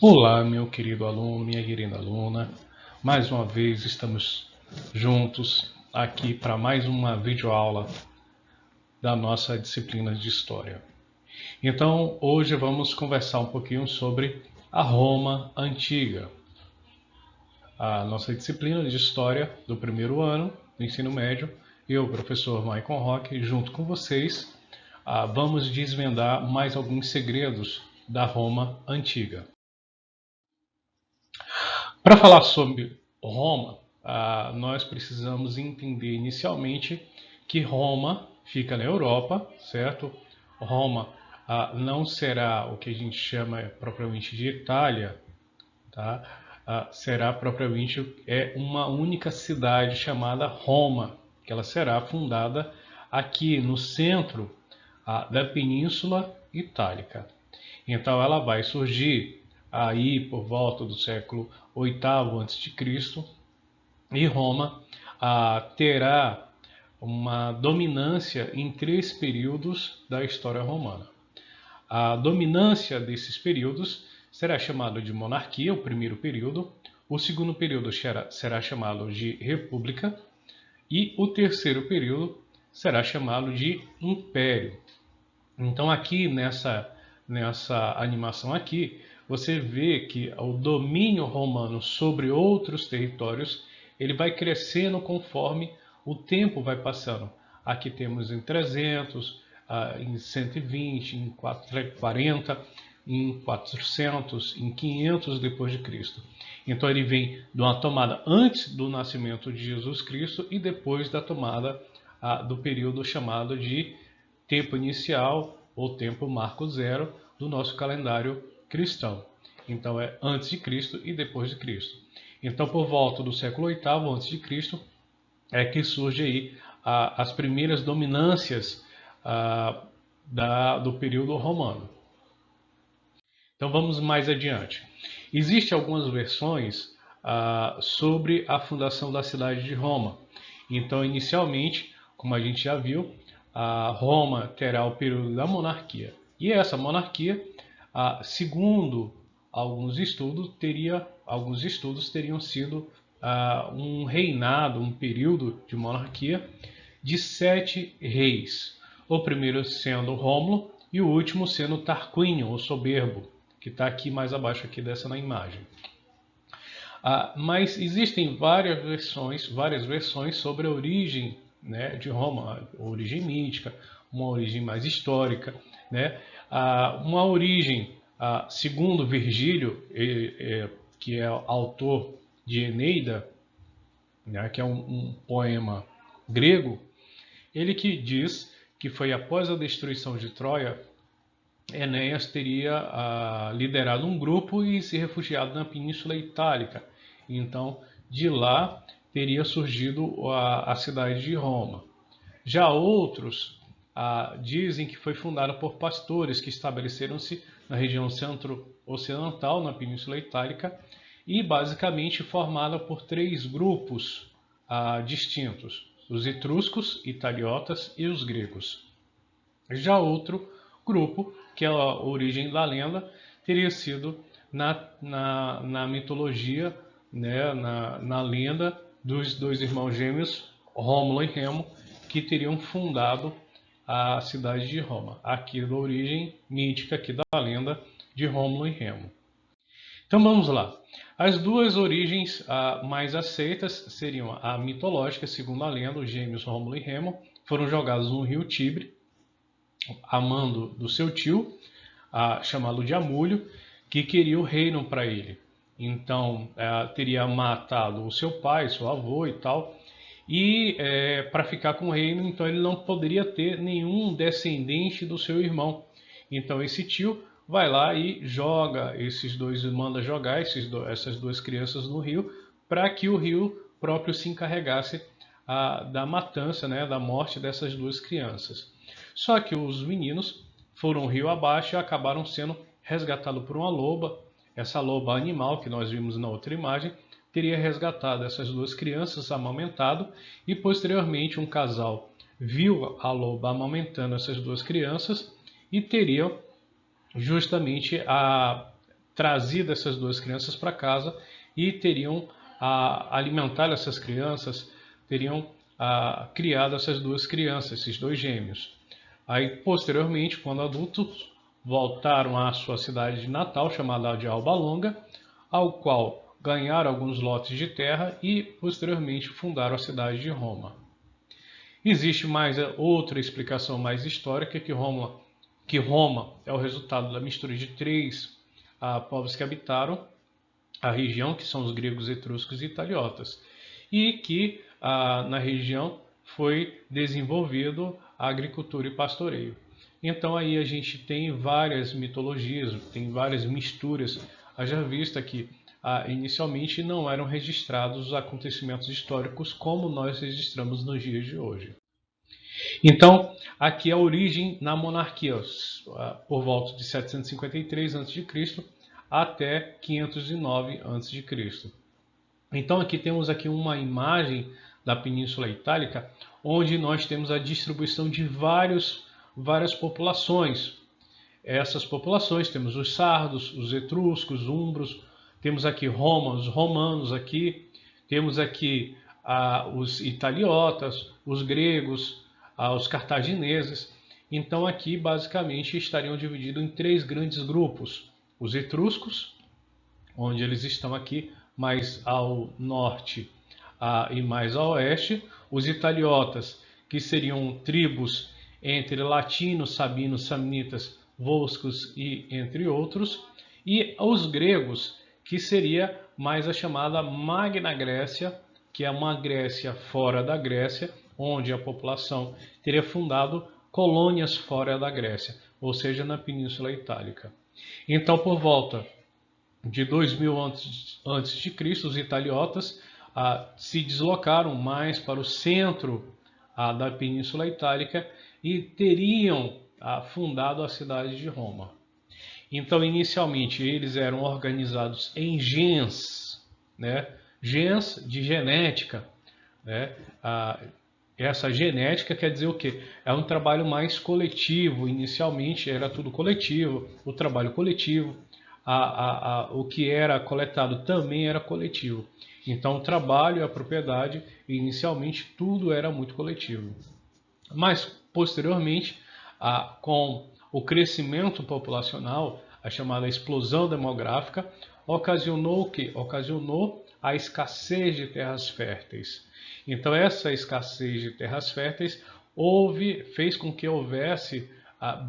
Olá, meu querido aluno, minha querida aluna. Mais uma vez estamos juntos aqui para mais uma videoaula da nossa disciplina de História. Então, hoje vamos conversar um pouquinho sobre a Roma Antiga. A nossa disciplina de História do primeiro ano do ensino médio, eu, professor Maicon Roque, junto com vocês, vamos desvendar mais alguns segredos da Roma Antiga. Para falar sobre Roma, nós precisamos entender inicialmente que Roma fica na Europa, certo? Roma não será o que a gente chama propriamente de Itália, tá? Será propriamente uma única cidade chamada Roma, que ela será fundada aqui no centro da Península Itálica. Então ela vai surgir aí por volta do século VIII a.C. e Roma terá uma dominância em três períodos da história romana. A dominância desses períodos será chamado de monarquia, o primeiro período, o segundo período será chamado de república e o terceiro período será chamado de império. Então aqui nessa animação aqui, você vê que o domínio romano sobre outros territórios, ele vai crescendo conforme o tempo vai passando. Aqui temos em 300, em 120, em 440, em 400, em 500 depois de Cristo. Então ele vem de uma tomada antes do nascimento de Jesus Cristo e depois da tomada do período chamado de tempo inicial ou tempo marco zero do nosso calendário cristão. Então é antes de Cristo e depois de Cristo. Então por volta do século VIII antes de Cristo é que surge aí as primeiras dominâncias do período romano. Então vamos mais adiante. Existem algumas versões sobre a fundação da cidade de Roma. Então inicialmente, como a gente já viu, Roma terá o período da monarquia. E essa monarquia, segundo alguns estudos, teriam sido um reinado, um período de monarquia de 7 reis. O primeiro sendo Rômulo e o último sendo Tarquínio, o soberbo, que está aqui mais abaixo aqui dessa na imagem. Mas existem várias versões sobre a origem, né, de Roma, a origem mítica, uma origem mais histórica, né, uma origem, segundo Virgílio, que é autor de Eneida, né, que é um poema grego, ele que diz que foi após a destruição de Troia, Enéas teria liderado um grupo e se refugiado na Península Itálica. Então, de lá teria surgido a cidade de Roma. Já outros dizem que foi fundada por pastores que estabeleceram-se na região centro-ocidental, na Península Itálica, e basicamente formada por três grupos distintos: os etruscos, italiotas e os gregos. Já outro grupo, que é a origem da lenda, teria sido na mitologia, né, na lenda dos dois irmãos gêmeos, Rômulo e Remo, que teriam fundado a cidade de Roma. Aqui da origem mítica, aqui da lenda de Rômulo e Remo. Então vamos lá. As duas origens mais aceitas seriam a mitológica, segundo a lenda, os gêmeos Rômulo e Remo foram jogados no rio Tibre, a mando do seu tio, chamado de Amulho, que queria o reino para ele. Então, teria matado o seu pai, seu avô e tal, e para ficar com o reino, então ele não poderia ter nenhum descendente do seu irmão. Então esse tio vai lá e manda jogar essas duas crianças no rio, para que o rio próprio se encarregasse da matança, né, da morte dessas duas crianças. Só que os meninos foram rio abaixo e acabaram sendo resgatados por uma loba. Essa loba animal que nós vimos na outra imagem teria resgatado essas duas crianças, amamentado, e posteriormente um casal viu a loba amamentando essas duas crianças e teria justamente trazido essas duas crianças para casa e teriam alimentado essas crianças, teriam criado essas duas crianças, esses dois gêmeos. Aí, posteriormente, quando adultos, voltaram à sua cidade de natal, chamada de Alba Longa, ao qual ganharam alguns lotes de terra e, posteriormente, fundaram a cidade de Roma. Existe mais outra explicação mais histórica, que Roma é o resultado da mistura de três povos que habitaram a região, que são os gregos, etruscos e italiotas, e que na região foi desenvolvido a agricultura e pastoreio. Então aí a gente tem várias mitologias, tem várias misturas, haja vista que inicialmente não eram registrados os acontecimentos históricos como nós registramos nos dias de hoje. Então, aqui a origem na monarquia, por volta de 753 a.C. até 509 a.C. Então aqui temos aqui uma imagem da Península Itálica, onde nós temos a distribuição de várias populações. Essas populações, temos os sardos, os etruscos, os umbros, temos aqui Roma, os romanos aqui, temos aqui os italiotas, os gregos, os cartagineses. Então aqui basicamente estariam divididos em três grandes grupos: os etruscos, onde eles estão aqui mais ao norte e mais ao oeste, os italiotas, que seriam tribos entre latinos, sabinos, samnitas, volscos e entre outros, e os gregos, que seria mais a chamada Magna Grécia, que é uma Grécia fora da Grécia, onde a população teria fundado colônias fora da Grécia, ou seja, na Península Itálica. Então, por volta de 2000 a.C., os italiotas se deslocaram mais para o centro da Península Itálica e teriam fundado a cidade de Roma. Então, inicialmente, eles eram organizados em gens, né? Gens de genética, né? Essa genética quer dizer o quê? É um trabalho mais coletivo. Inicialmente era tudo coletivo, o trabalho coletivo, o que era coletado também era coletivo. Então o trabalho e a propriedade, inicialmente tudo era muito coletivo. Mas posteriormente, com o crescimento populacional, a chamada explosão demográfica, ocasionou o quê? Ocasionou a escassez de terras férteis. Então essa escassez de terras férteis fez com que houvesse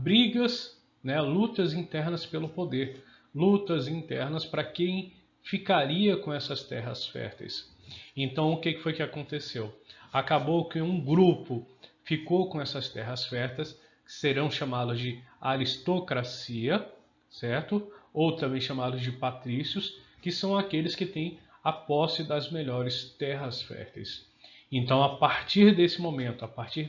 brigas, né, lutas internas pelo poder, lutas internas para quem ficaria com essas terras férteis. Então o que foi que aconteceu? Acabou que um grupo ficou com essas terras férteis, que serão chamadas de aristocracia, certo? Ou também chamados de patrícios, que são aqueles que têm a posse das melhores terras férteis. Então, a partir desse momento, a partir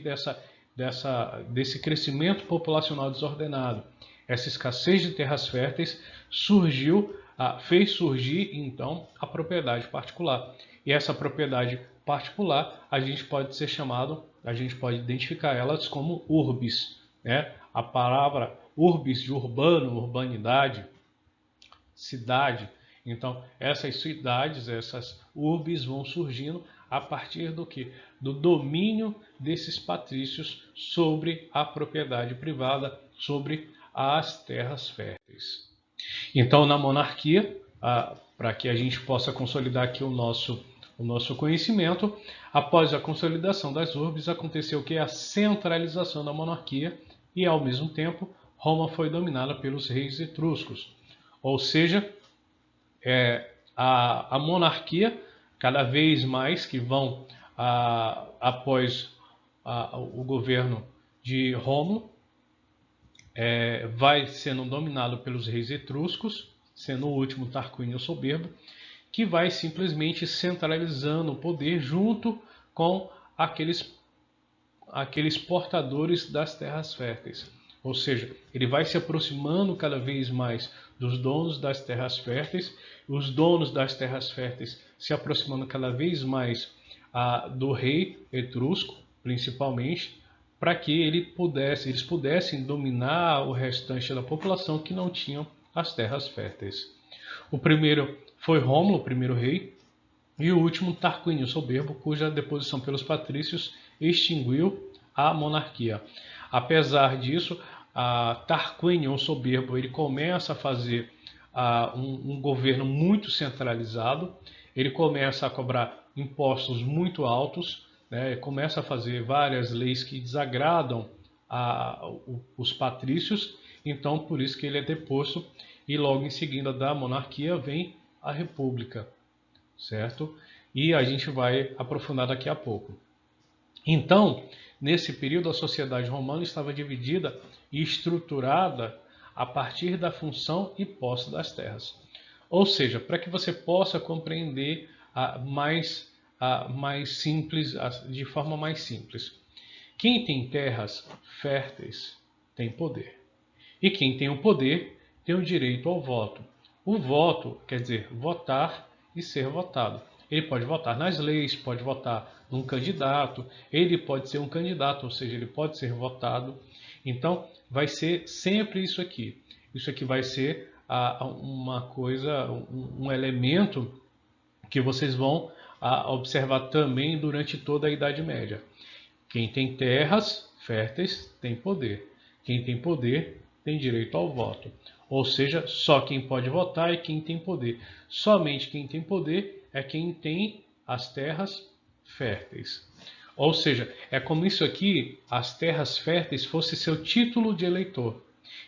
desse crescimento populacional desordenado, essa escassez de terras férteis, fez surgir então a propriedade particular. E essa propriedade particular, a gente pode identificar elas como urbes, né? A palavra urbis de urbano, urbanidade, cidade. Então, essas cidades, essas urbes vão surgindo a partir do que? Do domínio desses patrícios sobre a propriedade privada, sobre as terras férteis. Então, na monarquia, para que a gente possa consolidar aqui o nosso conhecimento, após a consolidação das urbes, aconteceu o que? A centralização da monarquia e, ao mesmo tempo, Roma foi dominada pelos reis etruscos. Ou seja, a monarquia, cada vez mais que vão após o governo de Rômulo, vai sendo dominado pelos reis etruscos, sendo o último Tarquínio Soberbo, que vai simplesmente centralizando o poder junto com aqueles portadores das terras férteis. Ou seja, ele vai se aproximando cada vez mais dos donos das terras férteis, os donos das terras férteis se aproximando cada vez mais do rei etrusco, principalmente, para que eles pudessem dominar o restante da população que não tinham as terras férteis. O primeiro foi Rômulo, o primeiro rei, e o último Tarquínio o Soberbo, cuja deposição pelos patrícios extinguiu a monarquia. Apesar disso, Tarquínio o Soberbo ele começa a fazer um governo muito centralizado, ele começa a cobrar impostos muito altos, né, começa a fazer várias leis que desagradam os patrícios, então por isso que ele é deposto e logo em seguida da monarquia vem a república, certo? E a gente vai aprofundar daqui a pouco. Então, nesse período, a sociedade romana estava dividida e estruturada a partir da função e posse das terras. Ou seja, para que você possa compreender mais simples, de forma mais simples. Quem tem terras férteis tem poder. E quem tem o poder tem o direito ao voto. O voto quer dizer votar e ser votado. Ele pode votar nas leis, pode votar num candidato, ele pode ser um candidato, ou seja, ele pode ser votado. Então, vai ser sempre isso aqui. Isso aqui vai ser uma coisa, um elemento que vocês vão observar também durante toda a Idade Média. Quem tem terras férteis tem poder. Quem tem poder tem direito ao voto. Ou seja, só quem pode votar é quem tem poder. Somente quem tem poder é quem tem as terras férteis. Ou seja, é como isso aqui, as terras férteis, fosse seu título de eleitor.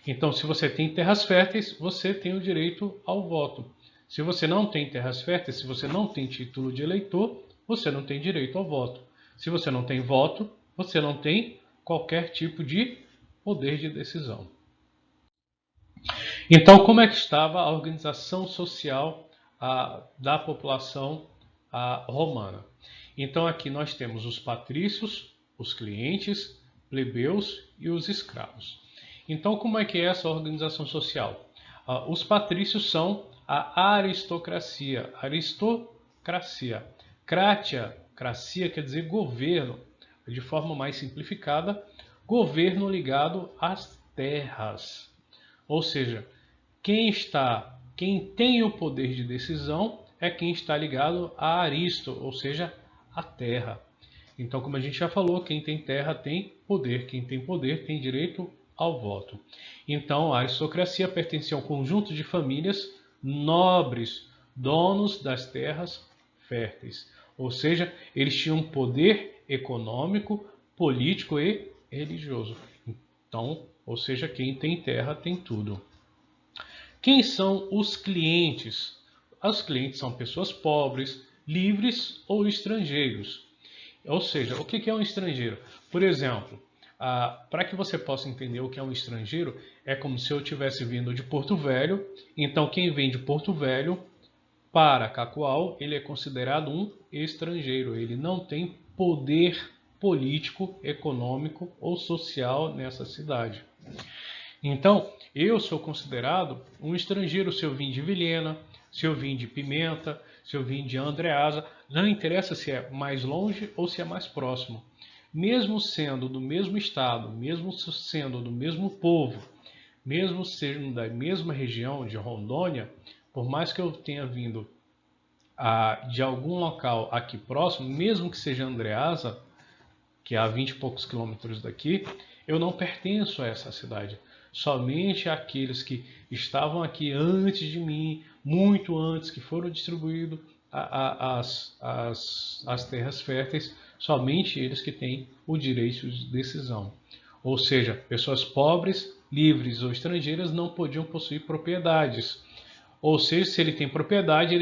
Então, se você tem terras férteis, você tem o direito ao voto. Se você não tem terras férteis, se você não tem título de eleitor, você não tem direito ao voto. Se você não tem voto, você não tem qualquer tipo de poder de decisão. Então, como é que estava a organização social da população romana? Então, aqui nós temos os patrícios, os clientes, plebeus e os escravos. Então, como é que é essa organização social? Os patrícios são a aristocracia. Aristocracia. Cracia quer dizer governo. De forma mais simplificada, governo ligado às terras. Ou seja, quem tem o poder de decisão é quem está ligado a Aristo, ou seja, a terra. Então, como a gente já falou, quem tem terra tem poder, quem tem poder tem direito ao voto. Então, a aristocracia pertencia a um conjunto de famílias nobres, donos das terras férteis. Ou seja, eles tinham poder econômico, político e religioso. Então, ou seja, quem tem terra tem tudo. Quem são os clientes? Os clientes são pessoas pobres, livres ou estrangeiros. Ou seja, o que é um estrangeiro? Por exemplo, para que você possa entender o que é um estrangeiro, é como se eu tivesse vindo de Porto Velho. Então, quem vem de Porto Velho para Cacoal, ele é considerado um estrangeiro. Ele não tem poder político, econômico ou social nessa cidade. Então, eu sou considerado um estrangeiro se eu vim de Vilhena, se eu vim de Pimenta, se eu vim de Andreasa. Não interessa se é mais longe ou se é mais próximo. Mesmo sendo do mesmo estado, mesmo sendo do mesmo povo, mesmo sendo da mesma região de Rondônia, por mais que eu tenha vindo de algum local aqui próximo, mesmo que seja Andreasa, que é a 20 e poucos quilômetros daqui, eu não pertenço a essa cidade. Somente aqueles que estavam aqui antes de mim, muito antes, que foram distribuídos as terras férteis, somente eles que têm o direito de decisão. Ou seja, pessoas pobres, livres ou estrangeiras não podiam possuir propriedades. Ou seja, se ele tem propriedade,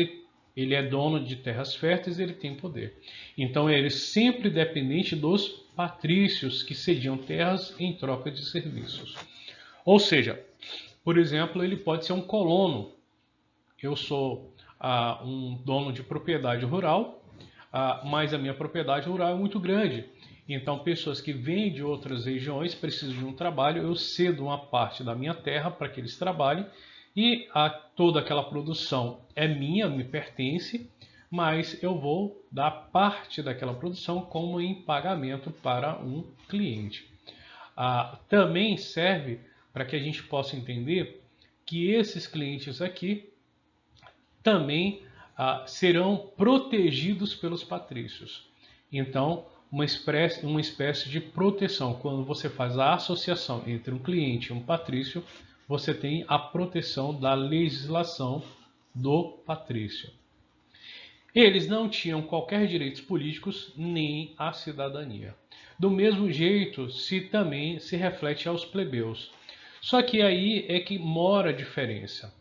ele é dono de terras férteis, ele tem poder. Então ele é sempre dependente dos patrícios que cediam terras em troca de serviços. Ou seja, por exemplo, ele pode ser um colono. Eu sou um dono de propriedade rural, mas a minha propriedade rural é muito grande. Então, pessoas que vêm de outras regiões precisam de um trabalho, eu cedo uma parte da minha terra para que eles trabalhem e toda aquela produção é minha, me pertence, mas eu vou dar parte daquela produção como em pagamento para um cliente. Também serve para que a gente possa entender que esses clientes aqui, também serão protegidos pelos patrícios. Então, uma espécie de proteção. Quando você faz a associação entre um cliente e um patrício, você tem a proteção da legislação do patrício. Eles não tinham qualquer direitos políticos nem a cidadania. Do mesmo jeito, também se reflete aos plebeus. Só que aí é que mora a diferença.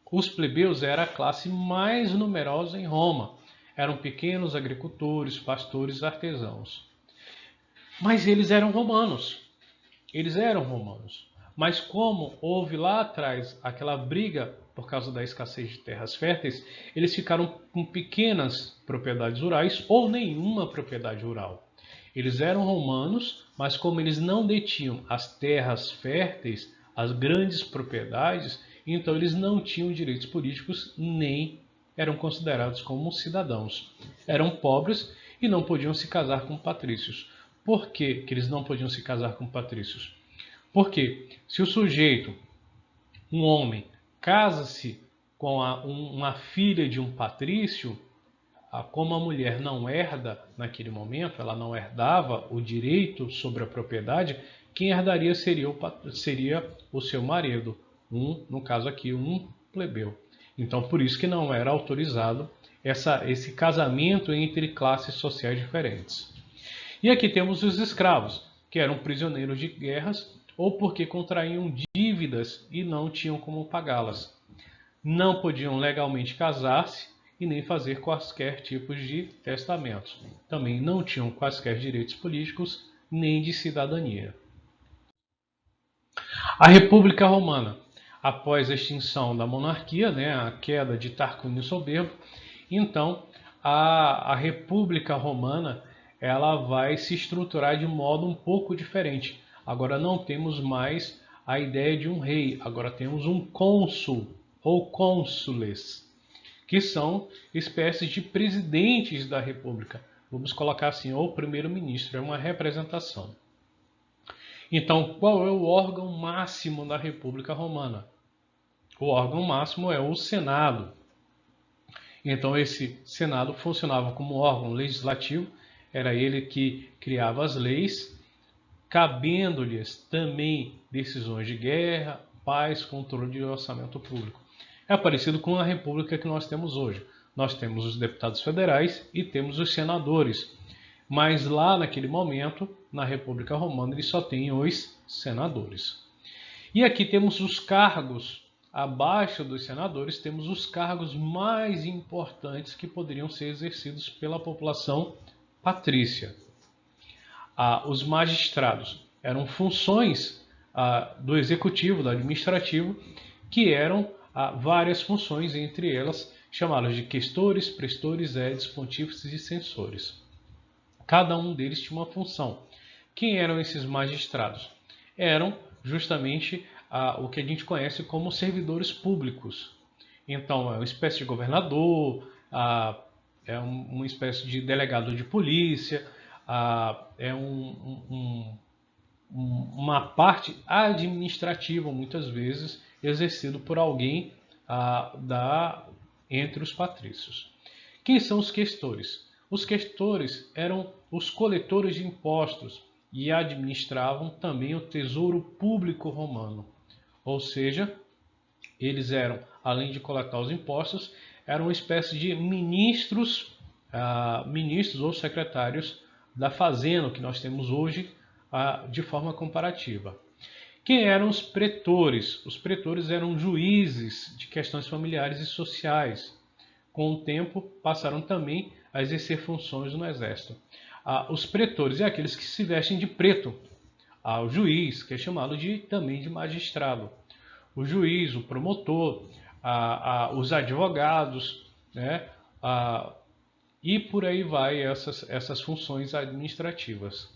Os plebeus eram a classe mais numerosa em Roma. Eram pequenos agricultores, pastores, artesãos. Mas eles eram romanos. Eles eram romanos. Mas como houve lá atrás aquela briga por causa da escassez de terras férteis, eles ficaram com pequenas propriedades rurais ou nenhuma propriedade rural. Eles eram romanos, mas como eles não detinham as terras férteis, as grandes propriedades, então eles não tinham direitos políticos nem eram considerados como cidadãos. Eram pobres e não podiam se casar com patrícios. Por que eles não podiam se casar com patrícios? Porque se o sujeito, um homem, casa-se com uma filha de um patrício, como a mulher não herda naquele momento, ela não herdava o direito sobre a propriedade, quem herdaria seria o seu marido, no caso aqui, um plebeu. Então, por isso que não era autorizado esse casamento entre classes sociais diferentes. E aqui temos os escravos, que eram prisioneiros de guerras ou porque contraíam dívidas e não tinham como pagá-las. Não podiam legalmente casar-se e nem fazer quaisquer tipos de testamentos. Também não tinham quaisquer direitos políticos nem de cidadania. A República Romana, após a extinção da monarquia, a queda de Tarquínio Soberbo, então a República Romana ela vai se estruturar de modo um pouco diferente. Agora não temos mais a ideia de um rei, agora temos um cônsul ou cônsules, que são espécies de presidentes da República. Vamos colocar assim, ou primeiro-ministro, é uma representação. Então, qual é o órgão máximo da República Romana? O órgão máximo é o Senado. Então, esse Senado funcionava como órgão legislativo, era ele que criava as leis, cabendo-lhes também decisões de guerra, paz, controle de orçamento público. É parecido com a república que nós temos hoje. Nós temos os deputados federais e temos os senadores. Mas lá naquele momento, na República Romana, eles só têm os senadores. E aqui temos os cargos. Abaixo dos senadores temos os cargos mais importantes que poderiam ser exercidos pela população patrícia. Os magistrados eram funções do executivo, do administrativo, que eram várias funções, entre elas chamadas de questores, prestores, edes, pontífices e censores. Cada um deles tinha uma função. Quem eram esses magistrados? Eram justamente o que a gente conhece como servidores públicos. Então, é uma espécie de governador, é uma espécie de delegado de polícia, é uma parte administrativa, muitas vezes, exercido por alguém entre os patrícios. Quem são os questores? Os questores eram os coletores de impostos e administravam também o tesouro público romano. Ou seja, eles eram, além de coletar os impostos, eram uma espécie de ministros ou secretários da fazenda que nós temos hoje de forma comparativa. Quem eram os pretores? Os pretores eram juízes de questões familiares e sociais. Com o tempo, passaram também a exercer funções no exército. Os pretores são aqueles que se vestem de preto. O juiz, que é chamado também de magistrado. O juiz, o promotor, os advogados, e por aí vai essas funções administrativas.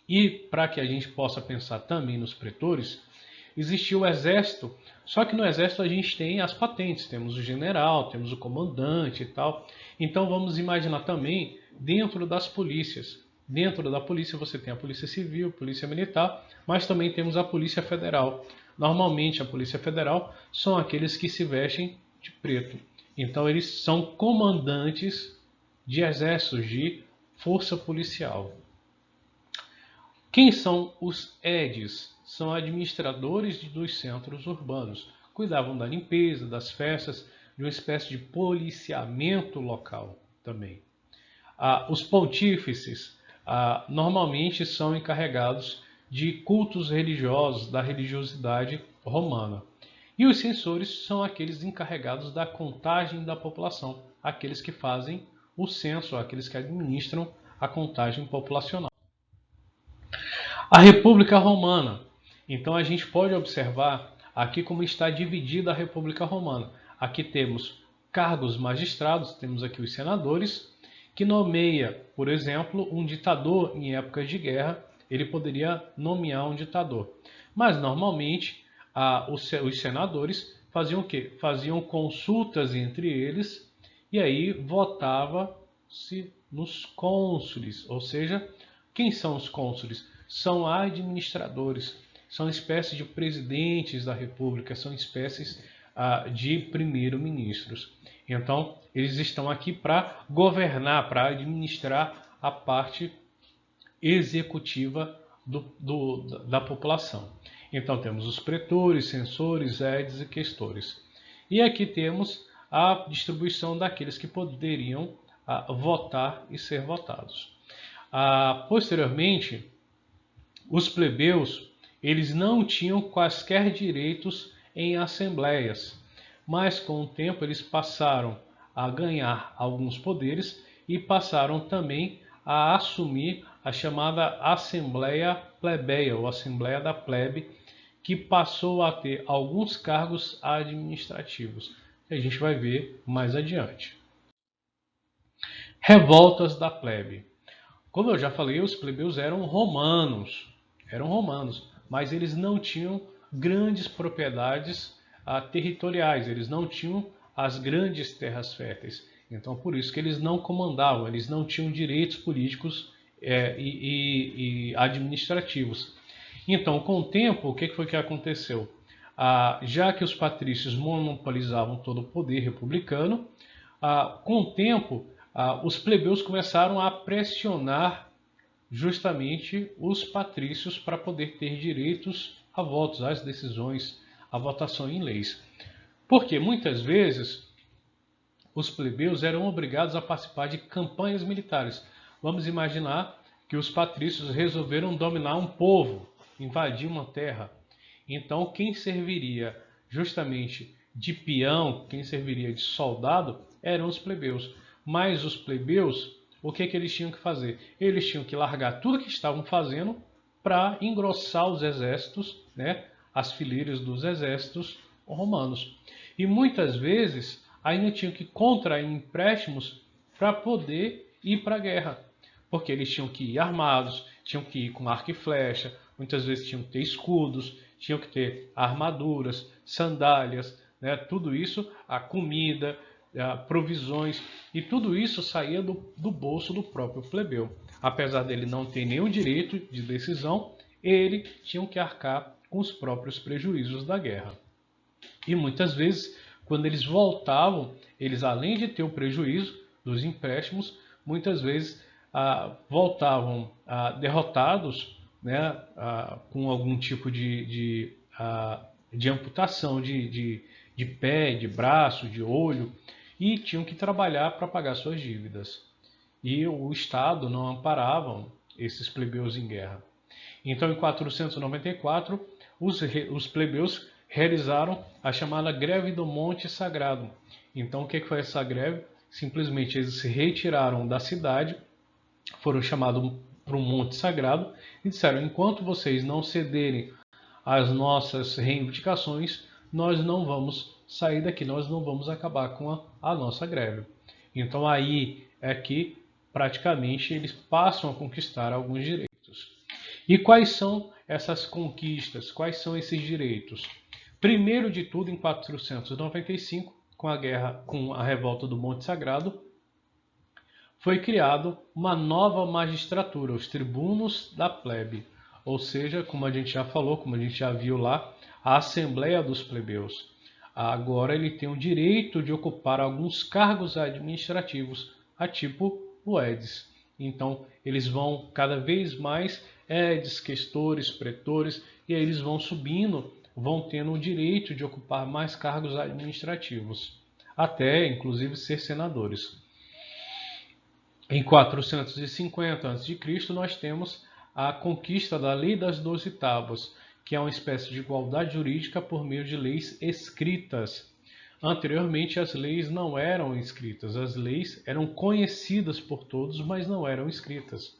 E para que a gente possa pensar também nos pretores, existia o exército, só que no exército a gente tem as patentes, temos o general, temos o comandante e tal. Então vamos imaginar também dentro das polícias. Dentro da polícia você tem a polícia civil, polícia militar, mas também temos a polícia federal. Normalmente a polícia federal são aqueles que se vestem de preto. Então eles são comandantes de exércitos de força policial. Quem são os Edis? São administradores dos centros urbanos. Cuidavam da limpeza, das festas, de uma espécie de policiamento local também. Os pontífices normalmente são encarregados de cultos religiosos, da religiosidade romana. E os censores são aqueles encarregados da contagem da população, aqueles que fazem o censo, aqueles que administram a contagem populacional. A República Romana. Então a gente pode observar aqui como está dividida a República Romana. Aqui temos cargos magistrados, temos aqui os senadores, que nomeia, por exemplo, um ditador em épocas de guerra, ele poderia nomear um ditador. Mas normalmente os senadores faziam o quê? Faziam consultas entre eles e aí votava-se nos cônsules, ou seja, quem são os cônsules? São administradores, são espécies de presidentes da República, são espécies de primeiro-ministros. Então, eles estão aqui para governar, para administrar a parte executiva da população. Então, temos os pretores, censores, edes e questores. E aqui temos a distribuição daqueles que poderiam votar e ser votados. Posteriormente, os plebeus eles não tinham quaisquer direitos em assembleias, mas com o tempo eles passaram a ganhar alguns poderes e passaram também a assumir a chamada Assembleia Plebeia, ou Assembleia da Plebe, que passou a ter alguns cargos administrativos, que a gente vai ver mais adiante. Revoltas da plebe. Como eu já falei, os plebeus eram romanos, mas eles não tinham grandes propriedades territoriais, eles não tinham as grandes terras férteis. Então, por isso que eles não comandavam, eles não tinham direitos políticos e administrativos. Então, com o tempo, o que foi que aconteceu? Já que os patrícios monopolizavam todo o poder republicano, com o tempo, os plebeus começaram a pressionar justamente os patrícios para poder ter direitos a votos, às decisões, a votação em leis. Porque muitas vezes os plebeus eram obrigados a participar de campanhas militares. Vamos imaginar que os patrícios resolveram dominar um povo, invadir uma terra. Então quem serviria justamente de peão, quem serviria de soldado, eram os plebeus. Mas os plebeus, o que eles tinham que fazer? Eles tinham que largar tudo que estavam fazendo para engrossar os exércitos, né, as fileiras dos exércitos romanos. E muitas vezes ainda tinham que contrair empréstimos para poder ir para a guerra. Porque eles tinham que ir armados, tinham que ir com arco e flecha, muitas vezes tinham que ter escudos, tinham que ter armaduras, sandálias, né, tudo isso, a comida, provisões, e tudo isso saía do bolso do próprio plebeu. Apesar dele não ter nenhum direito de decisão, ele tinha que arcar com os próprios prejuízos da guerra. E muitas vezes, quando eles voltavam, eles além de ter o prejuízo dos empréstimos, muitas vezes voltavam derrotados, né, com algum tipo de amputação de pé, de braço, de olho, e tinham que trabalhar para pagar suas dívidas. E o Estado não amparava esses plebeus em guerra. Então, em 494, os plebeus realizaram a chamada Greve do Monte Sagrado. Então, o que foi essa greve? Simplesmente eles se retiraram da cidade, foram chamados para um Monte Sagrado e disseram: enquanto vocês não cederem às nossas reivindicações, nós não vamos sair daqui, nós não vamos acabar com a nossa greve. Então aí é que praticamente eles passam a conquistar alguns direitos. E quais são essas conquistas? Quais são esses direitos? Primeiro de tudo, em 495, com a revolta do Monte Sagrado, foi criado uma nova magistratura, os tribunos da plebe. Ou seja, como a gente já falou, como a gente já viu lá, a Assembleia dos Plebeus. agora ele tem o direito de ocupar alguns cargos administrativos, a tipo o Edis. Então, eles vão cada vez mais Edis, questores, pretores, e aí eles vão subindo, vão tendo o direito de ocupar mais cargos administrativos, até inclusive ser senadores. Em 450 a.C., nós temos a conquista da Lei das 12 Tábuas, que é uma espécie de igualdade jurídica por meio de leis escritas. Anteriormente, as leis não eram escritas, as leis eram conhecidas por todos, mas não eram escritas.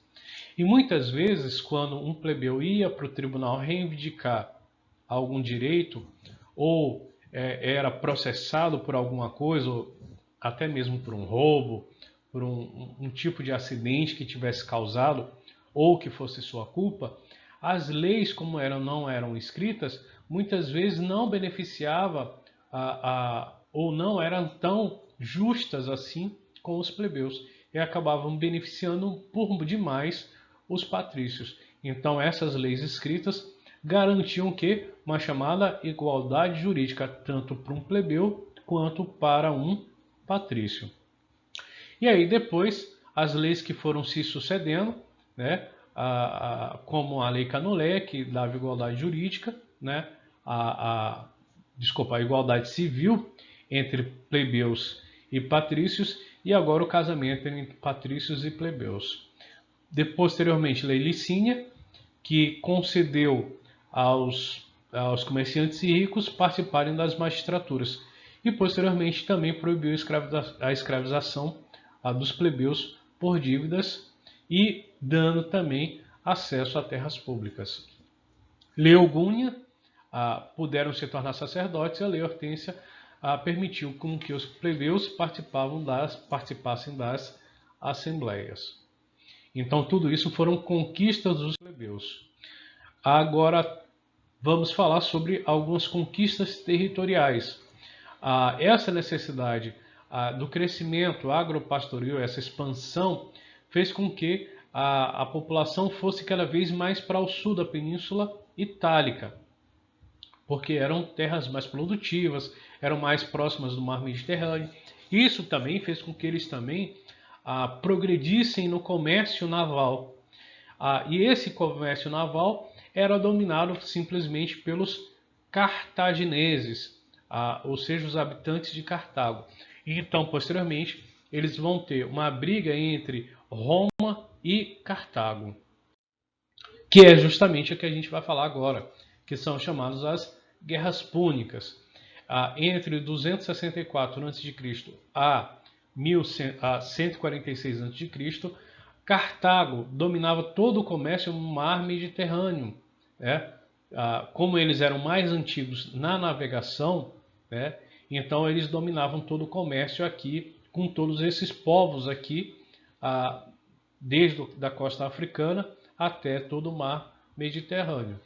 E muitas vezes, quando um plebeu ia para o tribunal reivindicar algum direito, ou era processado por alguma coisa, ou até mesmo por um roubo, por um tipo de acidente que tivesse causado, ou que fosse sua culpa, as leis, como não eram escritas, muitas vezes não beneficiava ou não eram tão justas assim com os plebeus, e acabavam beneficiando por demais os patrícios. Então essas leis escritas garantiam que uma chamada igualdade jurídica tanto para um plebeu quanto para um patrício. E aí depois as leis que foram se sucedendo, né, como a Lei Canoléia, que dava igualdade jurídica, né, a igualdade civil entre plebeus e patrícios, e agora o casamento entre patrícios e plebeus. Posteriormente, Lei Licínia, que concedeu aos comerciantes e ricos participarem das magistraturas. E posteriormente também proibiu a escravização dos plebeus por dívidas e dando também acesso a terras públicas. Lei Eugúnia, puderam se tornar sacerdotes, e a Lei Hortência permitiu com que os plebeus participassem das assembleias. Então tudo isso foram conquistas dos plebeus. Agora vamos falar sobre algumas conquistas territoriais. Essa necessidade do crescimento agropastoril, essa expansão, fez com que a população fosse cada vez mais para o sul da Península Itálica, porque eram terras mais produtivas, eram mais próximas do Mar Mediterrâneo. Isso também fez com que eles também progredissem no comércio naval. E esse comércio naval era dominado simplesmente pelos cartagineses, ou seja, os habitantes de Cartago. E então, posteriormente, eles vão ter uma briga entre Roma e Cartago, que é justamente o que a gente vai falar agora, que são chamadas as Guerras Púnicas. Entre 264 a.C. a 146 a.C., Cartago dominava todo o comércio no Mar Mediterrâneo. Né? Como eles eram mais antigos na navegação, né? Então eles dominavam todo o comércio aqui, com todos esses povos aqui, desde a costa africana até todo o Mar Mediterrâneo.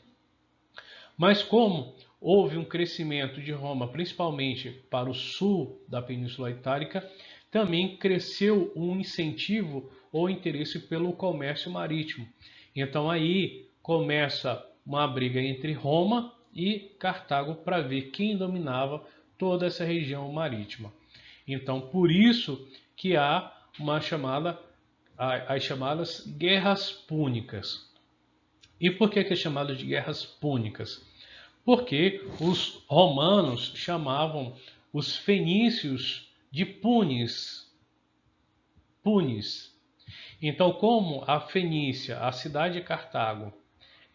Mas como houve um crescimento de Roma, principalmente para o sul da Península Itálica, também cresceu um incentivo ou interesse pelo comércio marítimo. Então aí começa uma briga entre Roma e Cartago para ver quem dominava toda essa região marítima. Então por isso que há as chamadas Guerras Púnicas. E por que é chamado de Guerras Púnicas? Porque os romanos chamavam os fenícios de Punis. Então, como a Fenícia, a cidade de Cartago,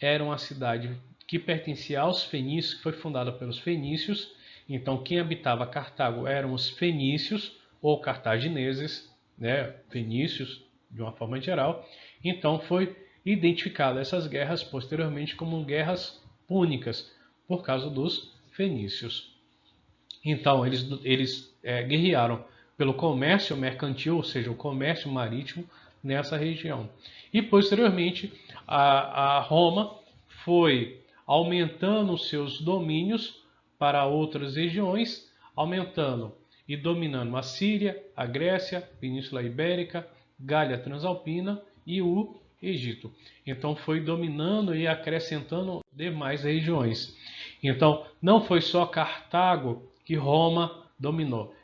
era uma cidade que pertencia aos fenícios, que foi fundada pelos fenícios, então quem habitava Cartago eram os fenícios ou cartagineses, né, fenícios de uma forma geral. Então foi identificada essas guerras posteriormente como guerras púnicas, por causa dos fenícios. Então eles guerrearam pelo comércio mercantil, ou seja, o comércio marítimo nessa região. E posteriormente a Roma foi aumentando seus domínios para outras regiões, aumentando e dominando a Síria, a Grécia, Península Ibérica, Gália Transalpina e o Egito. Então foi dominando e acrescentando demais regiões. Então não foi só Cartago que Roma dominou.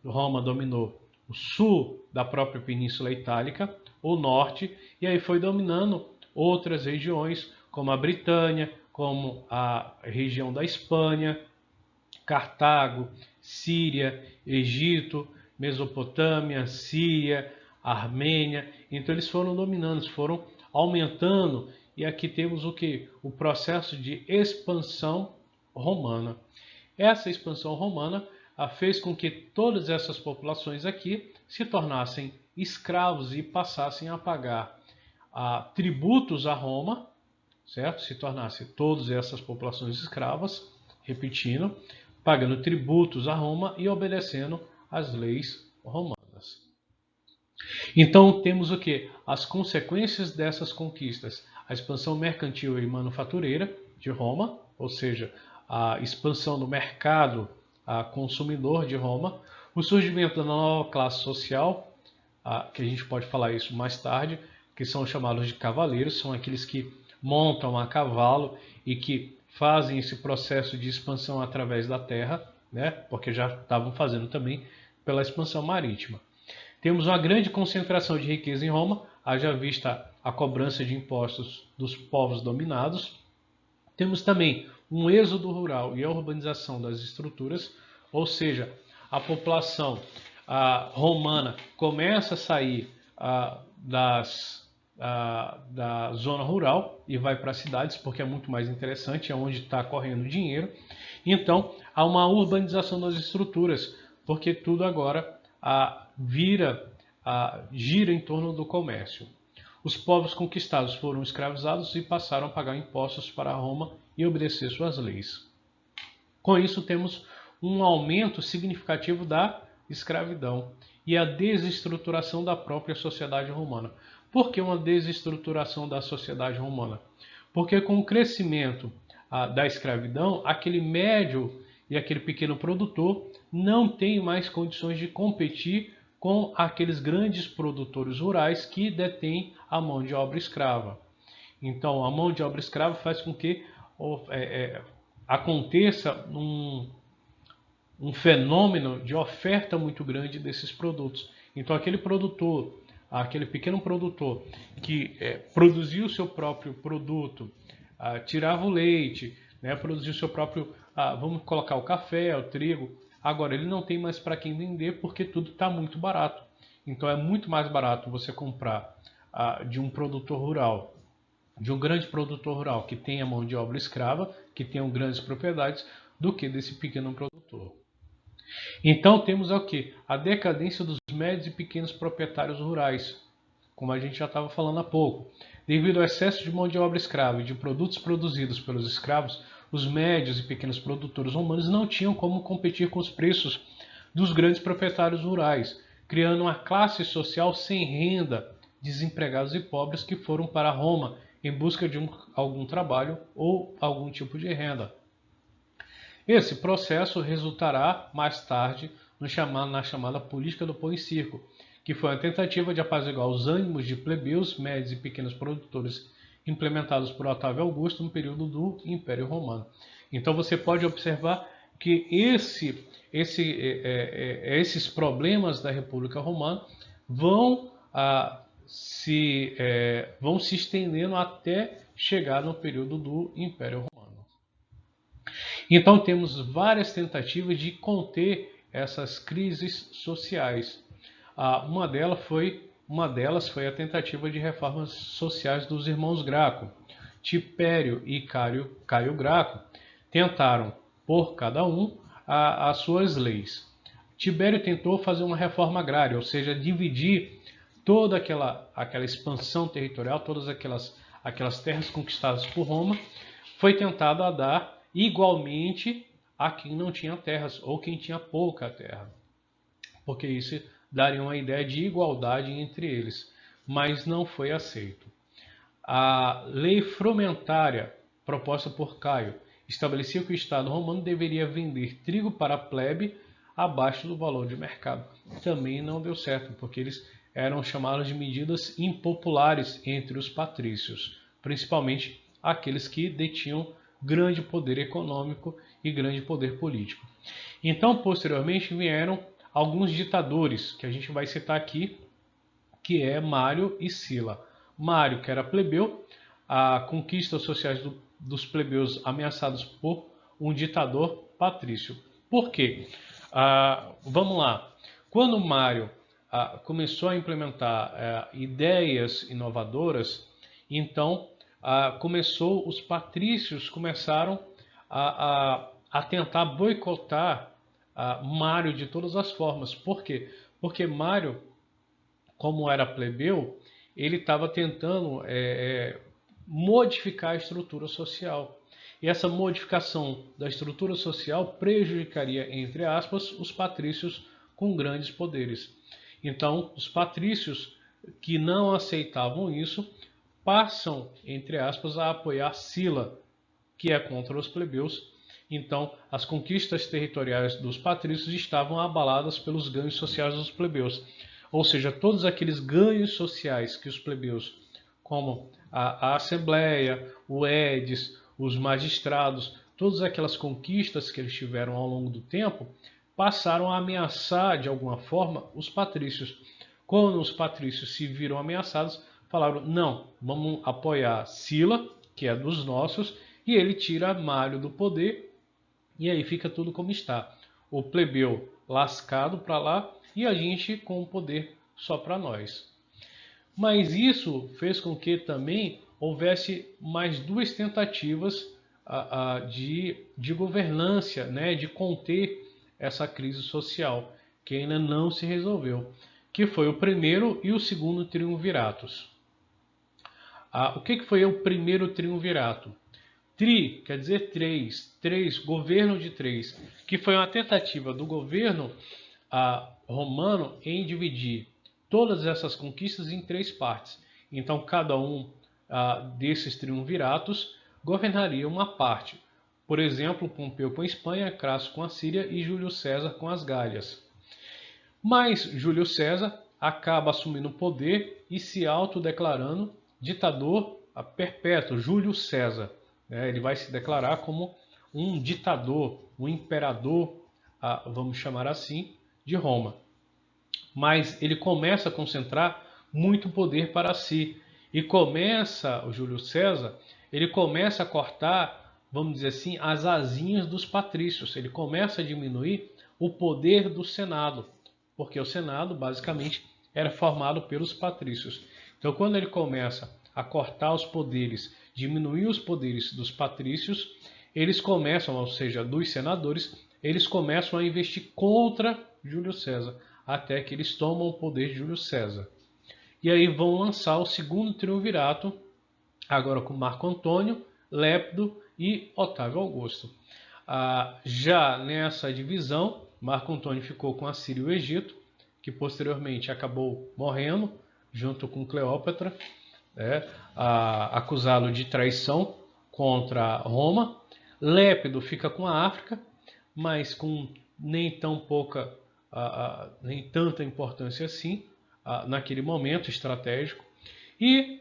Roma dominou o sul da própria Península Itálica, o norte, e aí foi dominando outras regiões, como a Britânia, como a região da Espanha, Cartago, Síria, Egito, Mesopotâmia, Síria, Armênia. Então eles foram dominando, foram aumentando, e aqui temos o que? O processo de expansão romana. Essa expansão romana fez com que todas essas populações aqui se tornassem escravos e passassem a pagar tributos a Roma, certo? Se tornassem todas essas populações escravas, repetindo, pagando tributos a Roma e obedecendo às leis romanas. Então temos o que? As consequências dessas conquistas. A expansão mercantil e manufatureira de Roma, ou seja, a expansão do mercado consumidor de Roma, o surgimento da nova classe social, que a gente pode falar isso mais tarde, que são chamados de cavaleiros, são aqueles que montam a cavalo e que fazem esse processo de expansão através da terra, né? Porque já estavam fazendo também pela expansão marítima. Temos uma grande concentração de riqueza em Roma, haja vista a cobrança de impostos dos povos dominados. Temos também um êxodo rural e a urbanização das estruturas, ou seja, a população romana começa a sair da zona rural e vai para as cidades, porque é muito mais interessante, é onde está correndo dinheiro. Então, há uma urbanização das estruturas, porque tudo agora gira em torno do comércio. Os povos conquistados foram escravizados e passaram a pagar impostos para Roma e obedecer suas leis. Com isso, temos um aumento significativo da escravidão e a desestruturação da própria sociedade romana. Por que uma desestruturação da sociedade romana? Porque com o crescimento da escravidão, aquele médio e aquele pequeno produtor não tem mais condições de competir com aqueles grandes produtores rurais que detêm a mão de obra escrava. Então, a mão de obra escrava faz com que aconteça um fenômeno de oferta muito grande desses produtos. Então, aquele pequeno produtor que produzia o seu próprio produto, tirava o leite, né, produzia o seu próprio, vamos colocar o café, o trigo. Agora, ele não tem mais para quem vender porque tudo está muito barato. Então, é muito mais barato você comprar de um produtor rural, de um grande produtor rural que tenha mão de obra escrava, que tenha grandes propriedades, do que desse pequeno produtor. Então, temos o quê? A decadência dos médios e pequenos proprietários rurais, como a gente já estava falando há pouco. Devido ao excesso de mão de obra escrava e de produtos produzidos pelos escravos, os médios e pequenos produtores romanos não tinham como competir com os preços dos grandes proprietários rurais, criando uma classe social sem renda, desempregados e pobres que foram para Roma em busca de algum trabalho ou algum tipo de renda. Esse processo resultará mais tarde na chamada política do pão e circo, que foi uma tentativa de apaziguar os ânimos de plebeus, médios e pequenos produtores implementados por Otávio Augusto no período do Império Romano. Então você pode observar que esses problemas da República Romana vão se estendendo até chegar no período do Império Romano. Então temos várias tentativas de conter essas crises sociais. Uma delas foi a tentativa de reformas sociais dos irmãos Graco. Tipério e Caio Graco tentaram, por cada um, as suas leis. Tibério tentou fazer uma reforma agrária, ou seja, dividir toda aquela expansão territorial, todas aquelas terras conquistadas por Roma, foi tentado a dar igualmente a quem não tinha terras ou quem tinha pouca terra, porque isso daria uma ideia de igualdade entre eles, mas não foi aceito. A lei frumentária proposta por Caio estabelecia que o Estado romano deveria vender trigo para a plebe abaixo do valor de mercado. Também não deu certo, porque eles eram chamados de medidas impopulares entre os patrícios, principalmente aqueles que detinham grande poder econômico e grande poder político. Então, posteriormente, vieram alguns ditadores, que a gente vai citar aqui, que é Mário e Sila. Mário, que era plebeu, a conquistas sociais dos plebeus ameaçados por um ditador patrício. Por quê? Vamos lá. Quando Mário começou a implementar ideias inovadoras, então os patrícios começaram a tentar boicotar Mário de todas as formas. Por quê? Porque Mário, como era plebeu, ele estava tentando modificar a estrutura social. E essa modificação da estrutura social prejudicaria, entre aspas, os patrícios com grandes poderes. Então, os patrícios que não aceitavam isso passam, entre aspas, a apoiar Sila, que é contra os plebeus. Então, as conquistas territoriais dos patrícios estavam abaladas pelos ganhos sociais dos plebeus. Ou seja, todos aqueles ganhos sociais que os plebeus, como a Assembleia, o Edis, os magistrados, todas aquelas conquistas que eles tiveram ao longo do tempo, passaram a ameaçar de alguma forma os patrícios. Quando os patrícios se viram ameaçados, falaram: não, vamos apoiar Sila, que é dos nossos, e ele tira Mário do poder, e aí fica tudo como está. O plebeu lascado para lá e a gente com o poder só para nós. Mas isso fez com que também houvesse mais duas tentativas de governância, né, de conter essa crise social, que ainda não se resolveu, que foi o primeiro e o segundo triunviratos. O que foi o primeiro triunvirato? Tri quer dizer três, governo de três, que foi uma tentativa do governo romano em dividir todas essas conquistas em três partes. Então, cada um desses triunviratos governaria uma parte. Por exemplo, Pompeu com a Espanha, Crasso com a Síria e Júlio César com as Gálias. Mas Júlio César acaba assumindo o poder e se autodeclarando ditador perpétuo, Júlio César. Ele vai se declarar como um ditador, um imperador, vamos chamar assim, de Roma. Mas ele começa a concentrar muito poder para si. E o Júlio César, ele começa a cortar, vamos dizer assim, as asinhas dos patrícios. Ele começa a diminuir o poder do Senado, porque o Senado, basicamente, era formado pelos patrícios. Então, quando ele começa a cortar os poderes, diminuir os poderes dos patrícios, eles começam, ou seja, dos senadores, eles começam a investir contra Júlio César, até que eles tomam o poder de Júlio César. E aí vão lançar o segundo triunvirato, agora com Marco Antônio, Lépido e Otávio Augusto. Já nessa divisão, Marco Antônio ficou com a Síria e o Egito, que posteriormente acabou morrendo, junto com Cleópatra, acusado de traição contra Roma. Lépido fica com a África, mas com nem tanta importância assim, naquele momento estratégico. E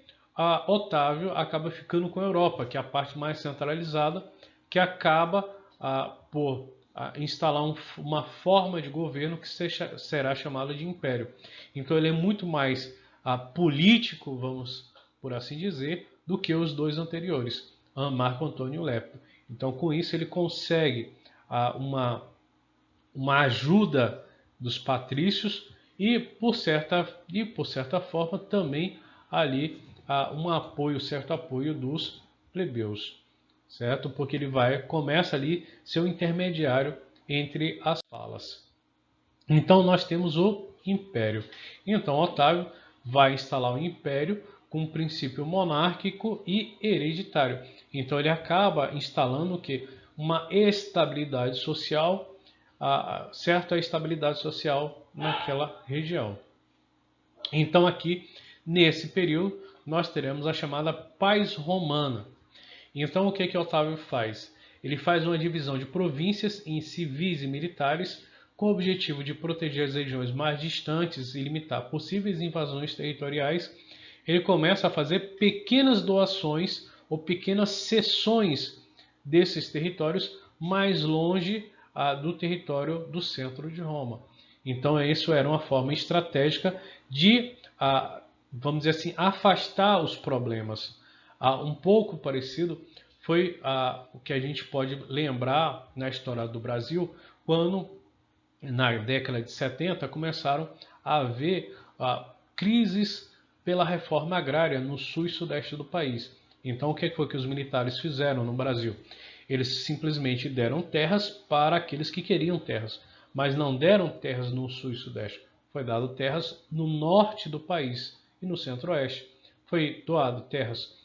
Otávio acaba ficando com a Europa, que é a parte mais centralizada, que acaba por instalar uma forma de governo que será chamada de império. Então ele é muito mais político, vamos por assim dizer, do que os dois anteriores, Marco Antônio e Lépido. Então com isso ele consegue uma ajuda dos patrícios e por certa forma também ali certo apoio dos plebeus, certo? Porque ele começa ali ser o intermediário entre as falas. Então nós temos o império. Então Otávio vai instalar o império com um princípio monárquico e hereditário. Então ele acaba instalando o quê? Uma estabilidade social, certa estabilidade social naquela região. Então aqui, nesse período, nós teremos a chamada paz romana. Então o que Otávio faz? Ele faz uma divisão de províncias em civis e militares com o objetivo de proteger as regiões mais distantes e limitar possíveis invasões territoriais. Ele começa a fazer pequenas doações ou pequenas cessões desses territórios, mais longe do território do centro de Roma. Então isso era uma forma estratégica de, vamos dizer assim, afastar os problemas. Um pouco parecido foi o que a gente pode lembrar na história do Brasil, quando na década de 70 começaram a haver crises pela reforma agrária no sul e sudeste do país. Então o que foi que os militares fizeram no Brasil? Eles simplesmente deram terras para aqueles que queriam terras, mas não deram terras no sul e sudeste. Foi dado terras no norte do país e no centro-oeste. Foi doado terras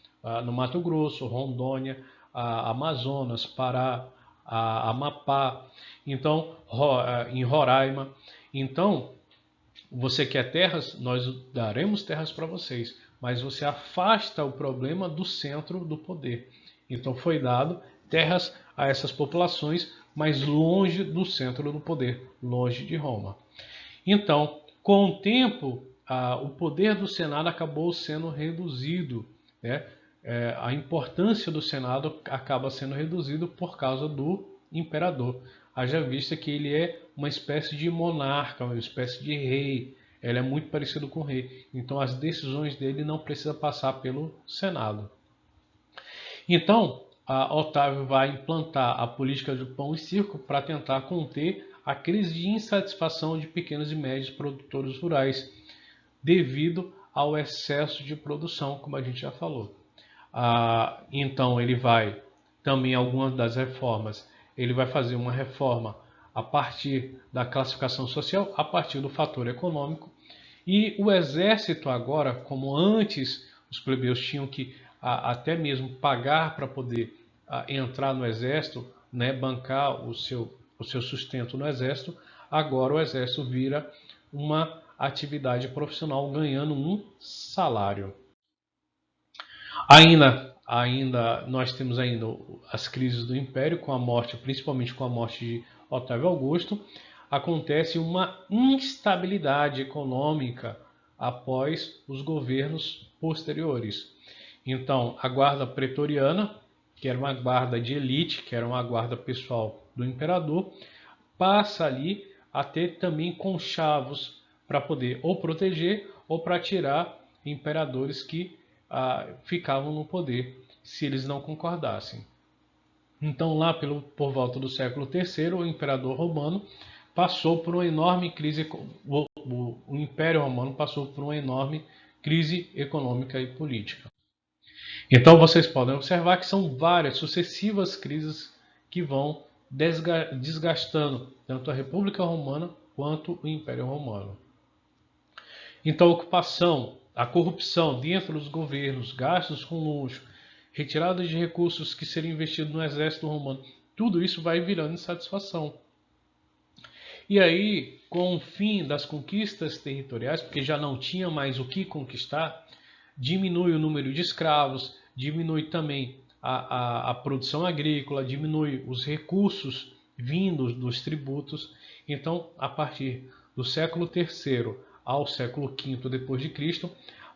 no Mato Grosso, Rondônia, Amazonas, Pará, Amapá, então em Roraima. Então, você quer terras? Nós daremos terras para vocês, mas você afasta o problema do centro do poder. Então foi dado terras a essas populações, mas longe do centro do poder, longe de Roma. Então, com o tempo, o poder do Senado acabou sendo reduzido, né? A importância do Senado acaba sendo reduzido por causa do imperador. Haja vista que ele é uma espécie de monarca, uma espécie de rei. Ele é muito parecido com o rei. Então as decisões dele não precisam passar pelo Senado. Então, Otávio vai implantar a política do pão e circo para tentar conter a crise de insatisfação de pequenos e médios produtores rurais, devido ao excesso de produção, como a gente já falou. Então ele vai, também algumas das reformas, ele vai fazer uma reforma a partir da classificação social, a partir do fator econômico, e o exército agora, como antes os plebeus tinham que até mesmo pagar para poder entrar no exército, né, bancar o seu sustento no exército, agora o exército vira uma atividade profissional ganhando um salário. Ainda nós temos ainda as crises do Império, com a morte, principalmente com a morte de Otávio Augusto, acontece uma instabilidade econômica após os governos posteriores. Então, a guarda pretoriana, que era uma guarda de elite, que era uma guarda pessoal do imperador, passa ali a ter também conchavos para poder ou proteger ou para tirar imperadores que ficavam no poder se eles não concordassem. Então, lá por volta do século III, o imperador romano passou por uma enorme crise, o Império Romano passou por uma enorme crise econômica e política. Então, vocês podem observar que são várias sucessivas crises que vão desgastando tanto a República Romana quanto o Império Romano. Então, a ocupação, a corrupção dentro dos governos, gastos com luxo, retirada de recursos que seriam investidos no exército romano, tudo isso vai virando insatisfação. E aí, com o fim das conquistas territoriais, porque já não tinha mais o que conquistar, diminui o número de escravos, diminui também a produção agrícola, diminui os recursos vindos dos tributos. Então, a partir do século III ao século V depois de Cristo,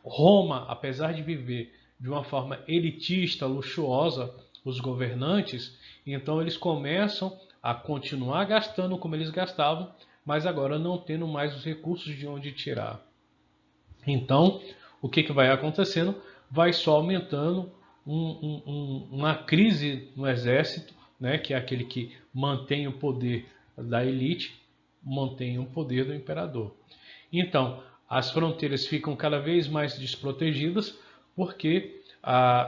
Roma, apesar de viver de uma forma elitista, luxuosa, os governantes, então eles começam a continuar gastando como eles gastavam, mas agora não tendo mais os recursos de onde tirar. Então, o que vai acontecendo? Vai só aumentando uma crise no exército, né, que é aquele que mantém o poder da elite, mantém o poder do imperador. Então, as fronteiras ficam cada vez mais desprotegidas, porque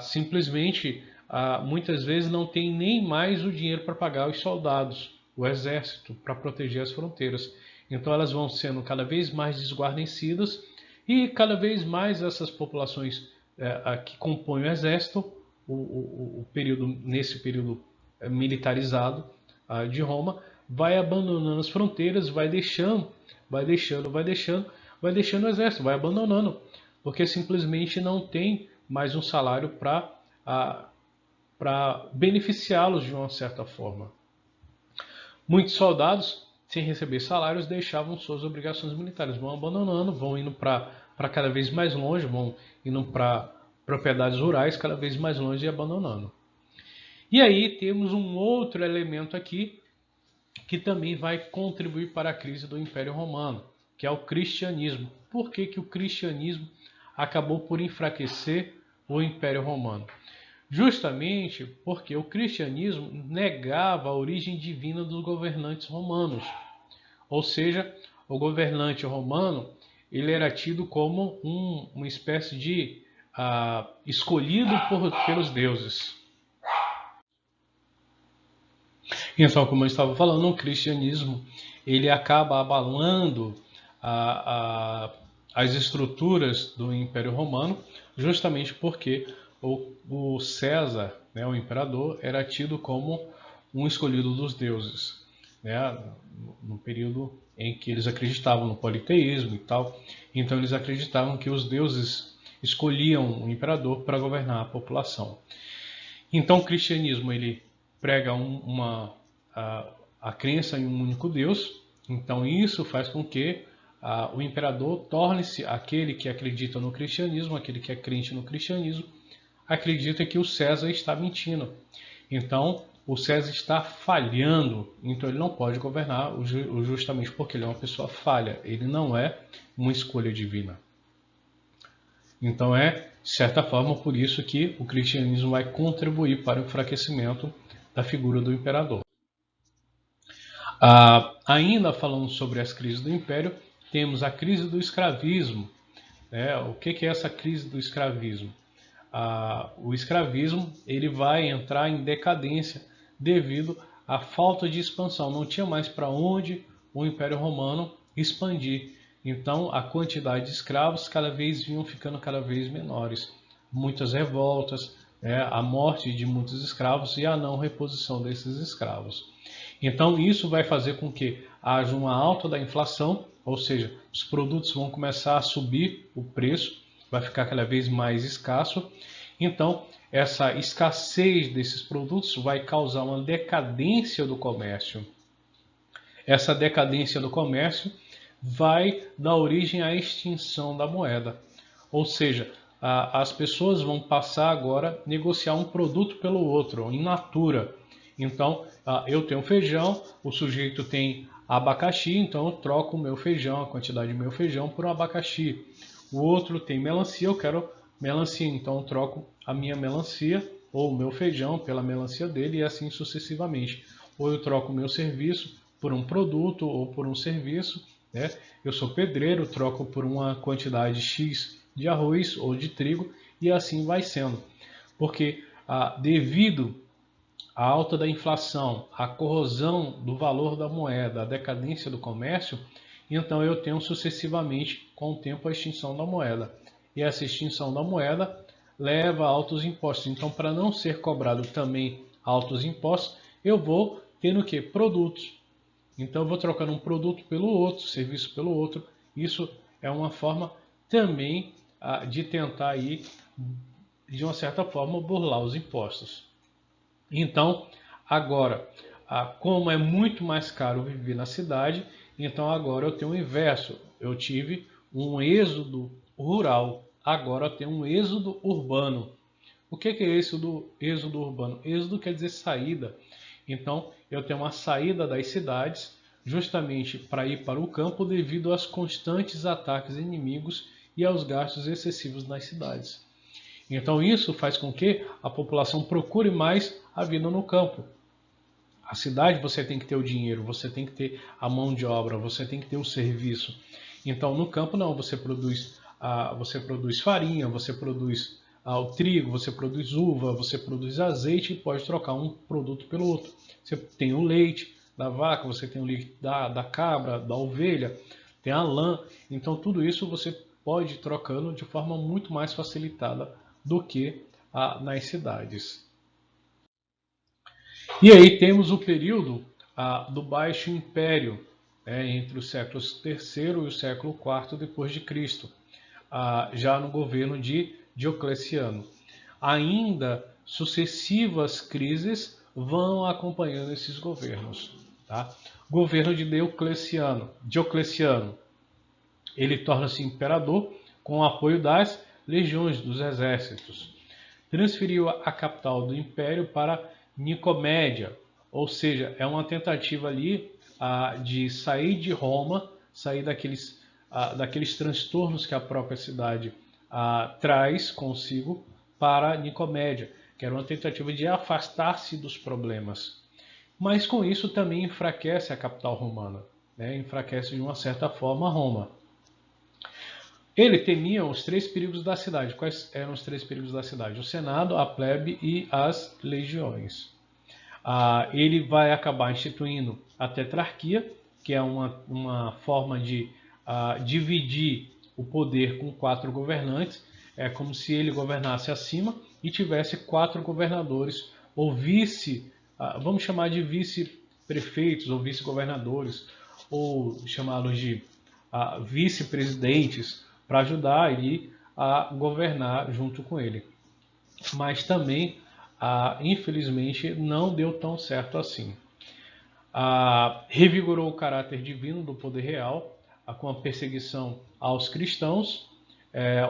simplesmente muitas vezes não tem nem mais o dinheiro para pagar os soldados, o exército, para proteger as fronteiras. Então elas vão sendo cada vez mais desguarnecidas e cada vez mais essas populações que compõem o exército, nesse período militarizado de Roma, vai abandonando as fronteiras, vai deixando o exército, vai abandonando, porque simplesmente não tem mais um salário para beneficiá-los de uma certa forma. Muitos soldados, sem receber salários, deixavam suas obrigações militares, vão abandonando, vão indo para cada vez mais longe, vão indo para propriedades rurais cada vez mais longe e abandonando. E aí temos um outro elemento aqui que também vai contribuir para a crise do Império Romano, que é o cristianismo. Por que que o cristianismo acabou por enfraquecer o Império Romano? Justamente porque o cristianismo negava a origem divina dos governantes romanos. Ou seja, o governante romano ele era tido como uma espécie de escolhido pelos deuses. Então, como eu estava falando, o cristianismo ele acaba abalando a, a, as estruturas do Império Romano, justamente porque o César, né, o imperador, era tido como um escolhido dos deuses, né, no período em que eles acreditavam no politeísmo e tal. Então, eles acreditavam que os deuses escolhiam o imperador para governar a população. Então, o cristianismo ele prega a crença em um único Deus. Então, isso faz com que o imperador torne-se aquele que acredita no cristianismo, aquele que é crente no cristianismo, acredita que o César está mentindo. Então, o César está falhando, então ele não pode governar justamente porque ele é uma pessoa falha, ele não é uma escolha divina. Então é, de certa forma, por isso que o cristianismo vai contribuir para o enfraquecimento da figura do imperador. Ainda falando sobre as crises do império, temos a crise do escravismo. O que é essa crise do escravismo? O escravismo ele vai entrar em decadência devido à falta de expansão. Não tinha mais para onde o Império Romano expandir. Então, a quantidade de escravos cada vez vinham ficando cada vez menores. Muitas revoltas, a morte de muitos escravos e a não reposição desses escravos. Então, isso vai fazer com que haja uma alta da inflação, ou seja, os produtos vão começar a subir o preço, vai ficar cada vez mais escasso. Então, essa escassez desses produtos vai causar uma decadência do comércio. Essa decadência do comércio vai dar origem à extinção da moeda. Ou seja, as pessoas vão passar agora a negociar um produto pelo outro, in natura. Então, eu tenho feijão, o sujeito tem abacaxi, então eu troco o meu feijão, a quantidade do meu feijão por um abacaxi. O outro tem melancia, eu quero melancia, então eu troco a minha melancia ou o meu feijão pela melancia dele e assim sucessivamente. Ou eu troco o meu serviço por um produto ou por um serviço, né? Eu sou pedreiro, troco por uma quantidade X de arroz ou de trigo e assim vai sendo. Porque devido à alta da inflação, à corrosão do valor da moeda, à decadência do comércio, então eu tenho sucessivamente com o tempo a extinção da moeda. E essa extinção da moeda leva a altos impostos. Então, para não ser cobrado também altos impostos, eu vou tendo o quê? Produtos. Então eu vou trocando um produto pelo outro, serviço pelo outro. Isso é uma forma também de tentar aí, de uma certa forma, burlar os impostos. Então, agora, como é muito mais caro viver na cidade, então agora eu tenho o inverso. Eu tive um êxodo rural, agora eu tenho um êxodo urbano. O que é êxodo urbano? Êxodo quer dizer saída. Então, eu tenho uma saída das cidades justamente para ir para o campo devido aos constantes ataques inimigos e aos gastos excessivos nas cidades. Então, isso faz com que a população procure mais a vida no campo. A cidade você tem que ter o dinheiro, você tem que ter a mão de obra, você tem que ter o serviço. Então, no campo não, você produz farinha, você produz o trigo, você produz uva, você produz azeite e pode trocar um produto pelo outro. Você tem o leite da vaca, você tem o leite da cabra, da ovelha, tem a lã. Então tudo isso você pode ir trocando de forma muito mais facilitada do que nas cidades. E aí temos o período do Baixo Império, entre os séculos III e o século IV depois de Cristo, já no governo de Diocleciano. Ainda sucessivas crises vão acompanhando esses governos. Tá? Governo de Diocleciano, ele torna-se imperador com o apoio das legiões, dos exércitos. Transferiu a capital do império para Nicomédia, ou seja, é uma tentativa ali de sair de Roma, sair daqueles transtornos que a própria cidade traz consigo para Nicomédia, que era uma tentativa de afastar-se dos problemas. Mas com isso também enfraquece a capital romana, né? Enfraquece de uma certa forma Roma. Ele temia os três perigos da cidade. Quais eram os três perigos da cidade? O Senado, a plebe e as legiões. Ele vai acabar instituindo a tetrarquia, que é uma forma de dividir o poder com 4 governantes. É como se ele governasse acima e tivesse 4 governadores ou vice, vamos chamar de vice-prefeitos ou vice-governadores, ou chamá-los de vice-presidentes, para ajudar ele a governar junto com ele. Mas também, infelizmente, não deu tão certo assim. Revigorou o caráter divino do poder real, com a perseguição aos cristãos,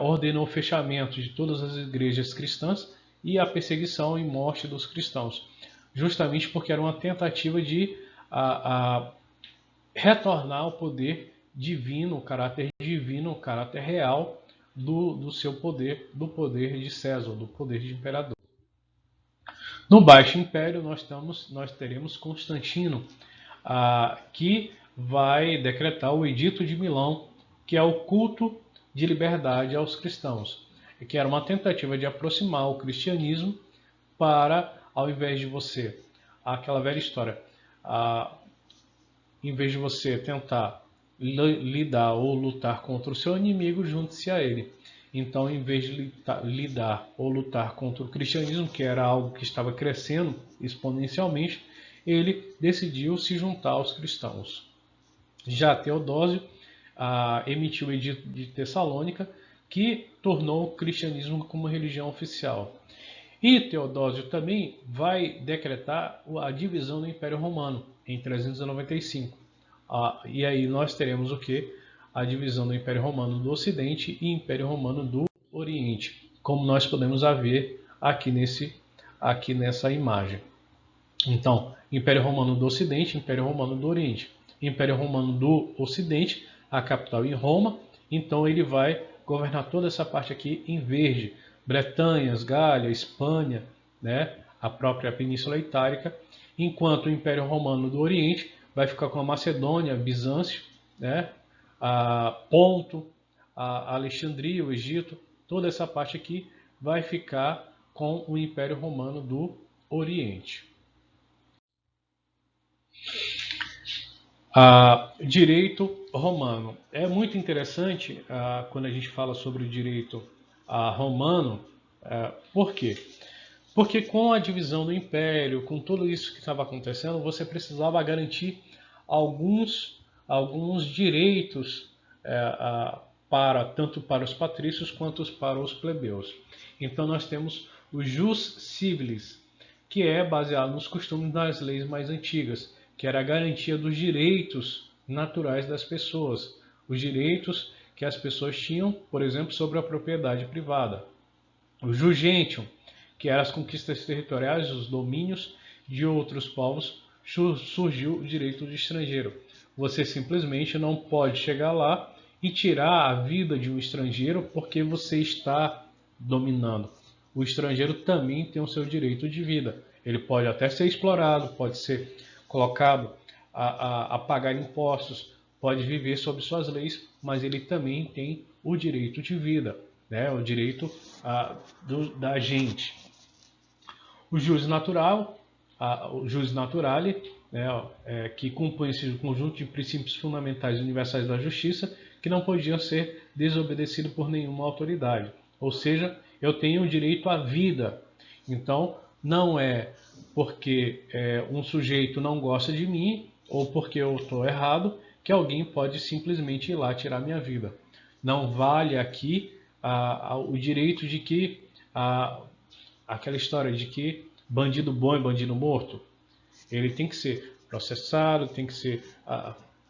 ordenou o fechamento de todas as igrejas cristãs e a perseguição e morte dos cristãos, justamente porque era uma tentativa de retornar ao poder divino, o caráter divino, o caráter real do seu poder, do poder de César, do poder de imperador. No Baixo Império nós teremos Constantino, que vai decretar o Edito de Milão, que é o culto de liberdade aos cristãos, que era uma tentativa de aproximar o cristianismo para, ao invés de você, aquela velha história, em vez de você tentar lidar ou lutar contra o seu inimigo, junte-se a ele. Então, em vez de lidar ou lutar contra o cristianismo, que era algo que estava crescendo exponencialmente, ele decidiu se juntar aos cristãos. Já Teodósio emitiu o Edito de Tessalônica, que tornou o cristianismo como religião oficial. E Teodósio também vai decretar a divisão do Império Romano em 395. E aí nós teremos o que? A divisão do Império Romano do Ocidente e Império Romano do Oriente, como nós podemos ver aqui nessa imagem. Então, Império Romano do Ocidente, Império Romano do Oriente. Império Romano do Ocidente, a capital em Roma, então ele vai governar toda essa parte aqui em verde. Bretanhas, Gália, Espanha, né, a própria Península Itálica, enquanto o Império Romano do Oriente vai ficar com a Macedônia, Bizâncio, né, a Ponto, a Alexandria, o Egito, toda essa parte aqui vai ficar com o Império Romano do Oriente. Direito romano. É muito interessante quando a gente fala sobre o direito romano. Por quê? Porque com a divisão do império, com tudo isso que estava acontecendo, você precisava garantir alguns direitos tanto para os patrícios quanto para os plebeus. Então nós temos o jus civilis, que é baseado nos costumes das leis mais antigas, que era a garantia dos direitos naturais das pessoas, os direitos que as pessoas tinham, por exemplo, sobre a propriedade privada. O jus gentium, que eram as conquistas territoriais, os domínios de outros povos, surgiu o direito de estrangeiro. Você simplesmente não pode chegar lá e tirar a vida de um estrangeiro porque você está dominando. O estrangeiro também tem o seu direito de vida. Ele pode até ser explorado, pode ser colocado a pagar impostos, pode viver sob suas leis, mas ele também tem o direito de vida, né? O direito da gente. O jus natural, o jus naturale, né, que compõe esse conjunto de princípios fundamentais e universais da justiça, que não podiam ser desobedecidos por nenhuma autoridade. Ou seja, eu tenho o direito à vida. Então, não é porque um sujeito não gosta de mim ou porque eu estou errado que alguém pode simplesmente ir lá tirar minha vida. Não vale aqui o direito de que aquela história de que bandido bom é bandido morto. Ele tem que ser processado, tem que ser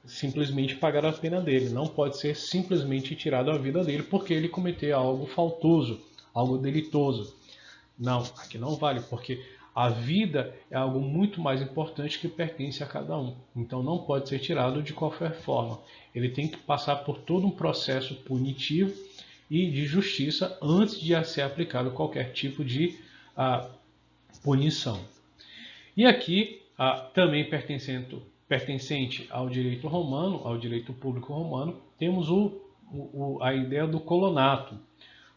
simplesmente pagar a pena dele. Não pode ser simplesmente tirado a vida dele porque ele cometeu algo faltoso, algo delitoso. Não, aqui não vale, porque A vida é algo muito mais importante que pertence a cada um. Então não pode ser tirado de qualquer forma. Ele tem que passar por todo um processo punitivo e de justiça antes de ser aplicado qualquer tipo de punição. E aqui, também pertencente ao direito romano, ao direito público romano, temos a ideia do colonato.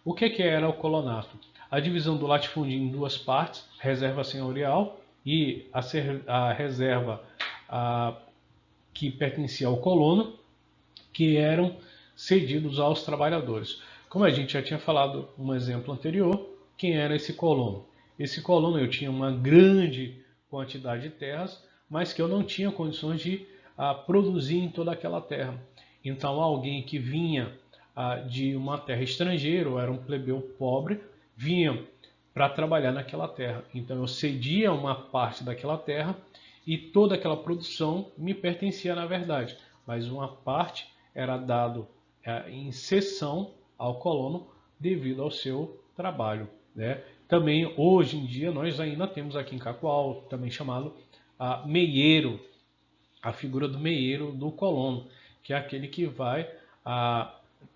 O que era o colonato? A divisão do latifúndio em duas partes, reserva senhorial e a reserva que pertencia ao colono, que eram cedidos aos trabalhadores. Como a gente já tinha falado um exemplo anterior, quem era esse colono? Esse colono, eu tinha uma grande quantidade de terras, mas que eu não tinha condições de produzir em toda aquela terra. Então alguém que vinha de uma terra estrangeira, ou era um plebeu pobre, vinha para trabalhar naquela terra. Então eu cedia uma parte daquela terra e toda aquela produção me pertencia na verdade, mas uma parte era dado em cessão ao colono devido ao seu trabalho, né? Também hoje em dia nós ainda temos aqui em Cacoal, também chamado meieiro, a figura do meieiro do colono, que é aquele que vai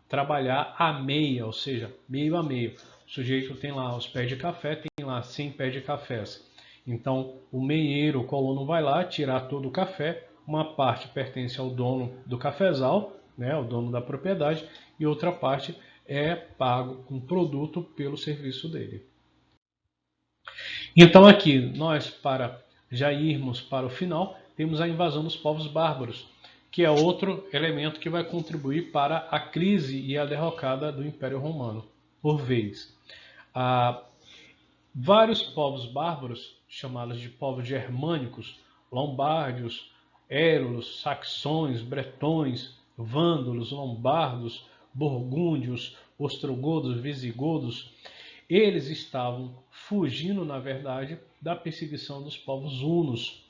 trabalhar a meia, ou seja, meio a meio. O sujeito tem lá os pés de café, tem lá 100 pés de cafés. Então o meieiro, o colono, vai lá tirar todo o café, uma parte pertence ao dono do cafezal, né, o dono da propriedade, e outra parte é pago com produto pelo serviço dele. Então aqui, nós, para já irmos para o final, temos a invasão dos povos bárbaros, que é outro elemento que vai contribuir para a crise e a derrocada do Império Romano, por vez. Vários povos bárbaros, chamados de povos germânicos, lombardios, érulos, saxões, bretões, vândalos, lombardos, burgúndios, ostrogodos, visigodos, eles estavam fugindo, na verdade, da perseguição dos povos hunos.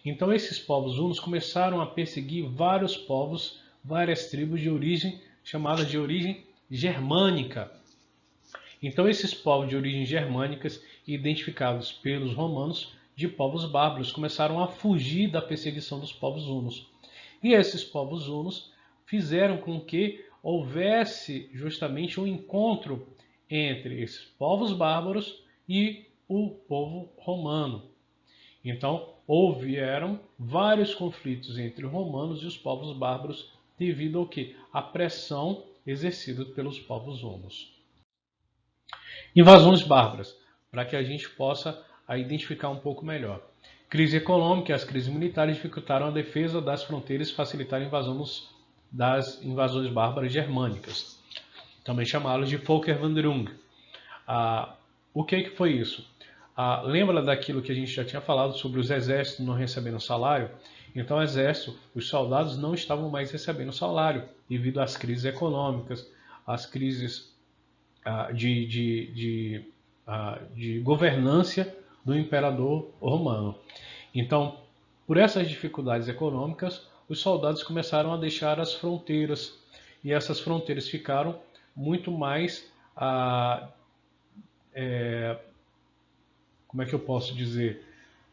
Então esses povos hunos começaram a perseguir vários povos, várias tribos de origem, chamadas de origem germânica. Então esses povos de origem germânicas, identificados pelos romanos de povos bárbaros, começaram a fugir da perseguição dos povos hunos. E esses povos hunos fizeram com que houvesse justamente um encontro entre esses povos bárbaros e o povo romano. Então, houveram vários conflitos entre romanos e os povos bárbaros devido ao que? A pressão exercida pelos povos hunos. Invasões bárbaras, para que a gente possa identificar um pouco melhor. Crise econômica e as crises militares dificultaram a defesa das fronteiras e facilitaram a invasão das invasões bárbaras germânicas, também chamadas de Völkerwanderung. O que foi isso? Lembra daquilo que a gente já tinha falado sobre os exércitos não recebendo salário? Então, o exército, os soldados não estavam mais recebendo salário devido às crises econômicas, às crises de governância do imperador romano. Então, por essas dificuldades econômicas, os soldados começaram a deixar as fronteiras, e essas fronteiras ficaram muito mais, como é que eu posso dizer,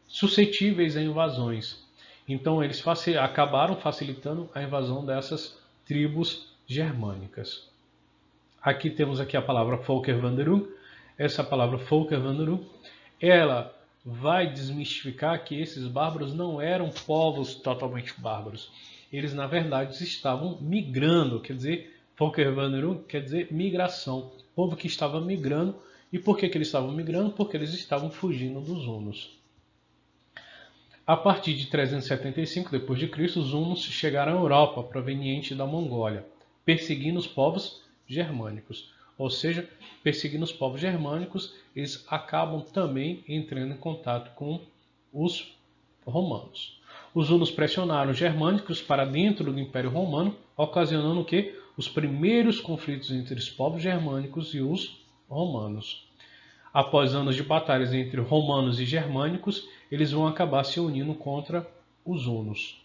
suscetíveis a invasões. Então eles acabaram facilitando a invasão dessas tribos germânicas. Aqui temos aqui a palavra Völkerwanderung. Essa palavra Völkerwanderung, ela vai desmistificar que esses bárbaros não eram povos totalmente bárbaros. Eles, na verdade, estavam migrando, quer dizer, Völkerwanderung quer dizer migração. Povo que estava migrando. E por que eles estavam migrando? Porque eles estavam fugindo dos hunos. A partir de 375 d.C., os hunos chegaram à Europa, proveniente da Mongólia, perseguindo os povos germânicos. Ou seja, perseguindo os povos germânicos, eles acabam também entrando em contato com os romanos. Os hunos pressionaram os germânicos para dentro do Império Romano, ocasionando o quê? Os primeiros conflitos entre os povos germânicos e os romanos. Após anos de batalhas entre romanos e germânicos, eles vão acabar se unindo contra os hunos.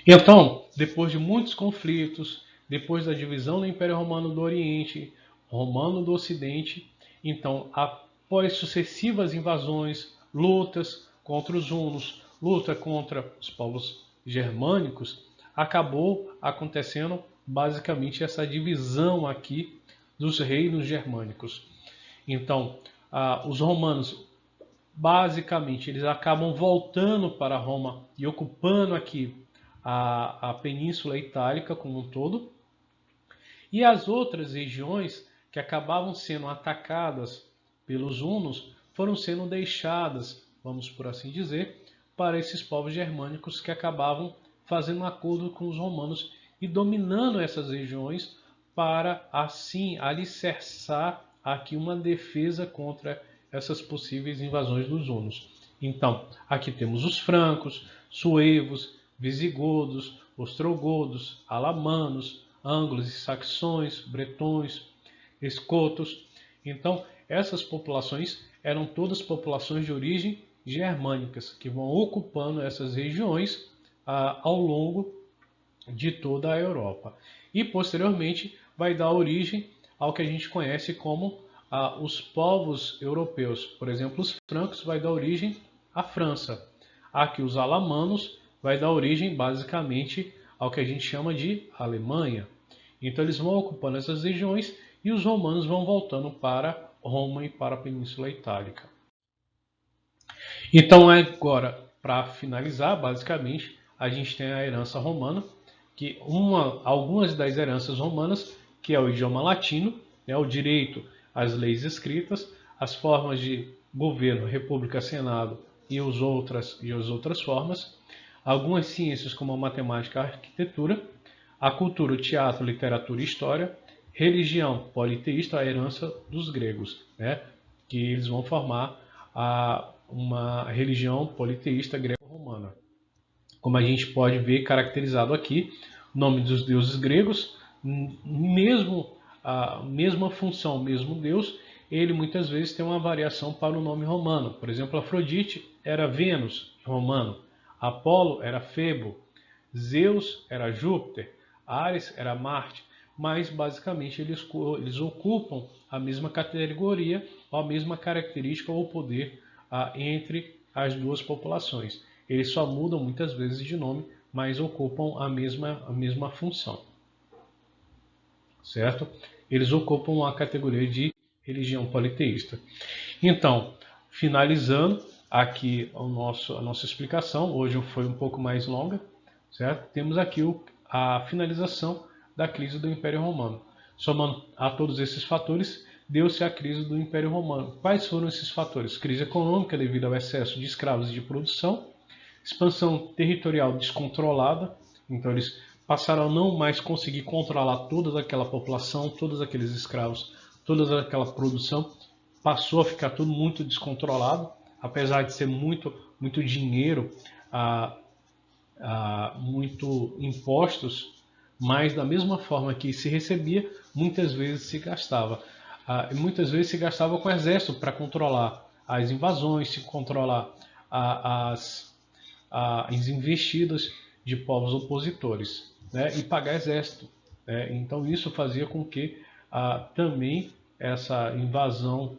Então, depois de muitos conflitos, depois da divisão do Império Romano do Oriente, Romano do Ocidente, então após sucessivas invasões, lutas contra os hunos, luta contra os povos germânicos, acabou acontecendo basicamente essa divisão aqui dos reinos germânicos. Então, os romanos, basicamente, eles acabam voltando para Roma e ocupando aqui a Península Itálica como um todo. E as outras regiões que acabavam sendo atacadas pelos hunos foram sendo deixadas, vamos por assim dizer, para esses povos germânicos que acabavam fazendo um acordo com os romanos e dominando essas regiões para assim alicerçar aqui uma defesa contra essas possíveis invasões dos hunos. Então, aqui temos os francos, suevos, visigodos, ostrogodos, alamanos, ângulos e saxões, bretões, escotos. Então, essas populações eram todas populações de origem germânicas, que vão ocupando essas regiões ao longo de toda a Europa. E, posteriormente, vai dar origem ao que a gente conhece como os povos europeus. Por exemplo, os francos vai dar origem à França. Aqui os alamanos vai dar origem, basicamente, ao que a gente chama de Alemanha. Então eles vão ocupando essas regiões e os romanos vão voltando para Roma e para a Península Itálica. Então agora, para finalizar, basicamente, a gente tem a herança romana, que algumas das heranças romanas, que é o idioma latino, o direito às leis escritas, as formas de governo, república, senado e as outras formas, algumas ciências como a matemática e a arquitetura, a cultura, o teatro, literatura e história, religião politeísta, a herança dos gregos, que eles vão formar uma religião politeísta greco-romana. Como a gente pode ver caracterizado aqui, o nome dos deuses gregos, mesma função, mesmo deus, ele muitas vezes tem uma variação para o nome romano. Por exemplo, Afrodite era Vênus, romano. Apolo era Febo. Zeus era Júpiter. Ares era Marte. Mas, basicamente, eles ocupam a mesma categoria, a mesma característica ou poder entre as duas populações. Eles só mudam muitas vezes de nome, mas ocupam a mesma função. Certo? Eles ocupam a categoria de religião politeísta. Então, finalizando aqui a nossa explicação, hoje foi um pouco mais longa, certo? Temos aqui a finalização da crise do Império Romano. Somando a todos esses fatores, deu-se a crise do Império Romano. Quais foram esses fatores? Crise econômica devido ao excesso de escravos e de produção, expansão territorial descontrolada, então eles passaram a não mais conseguir controlar toda aquela população, todos aqueles escravos, toda aquela produção, passou a ficar tudo muito descontrolado, apesar de ser muito dinheiro, muito impostos, mas da mesma forma que se recebia, muitas vezes se gastava. Muitas vezes se gastava com o exército para controlar as invasões, se controlar as investidas de povos opositores, e pagar exército. Então isso fazia com que também essa invasão,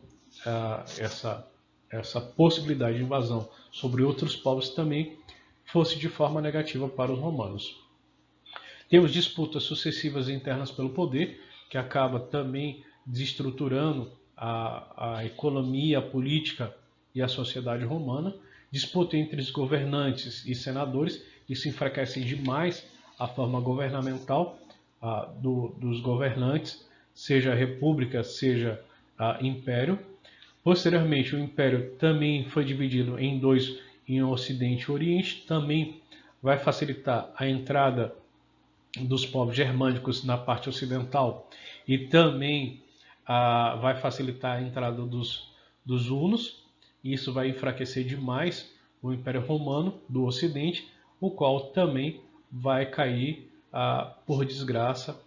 essa possibilidade de invasão sobre outros povos também fosse de forma negativa para os romanos. Temos disputas sucessivas internas pelo poder, que acaba também desestruturando a economia, a política e a sociedade romana. Disputa entre os governantes e senadores, isso enfraquece demais a forma governamental dos governantes, seja república, seja império. Posteriormente, o império também foi dividido em dois, em Ocidente e Oriente, também vai facilitar a entrada dos povos germânicos na parte ocidental e também vai facilitar a entrada dos hunos. Isso vai enfraquecer demais o Império Romano do Ocidente, o qual também vai cair por desgraça,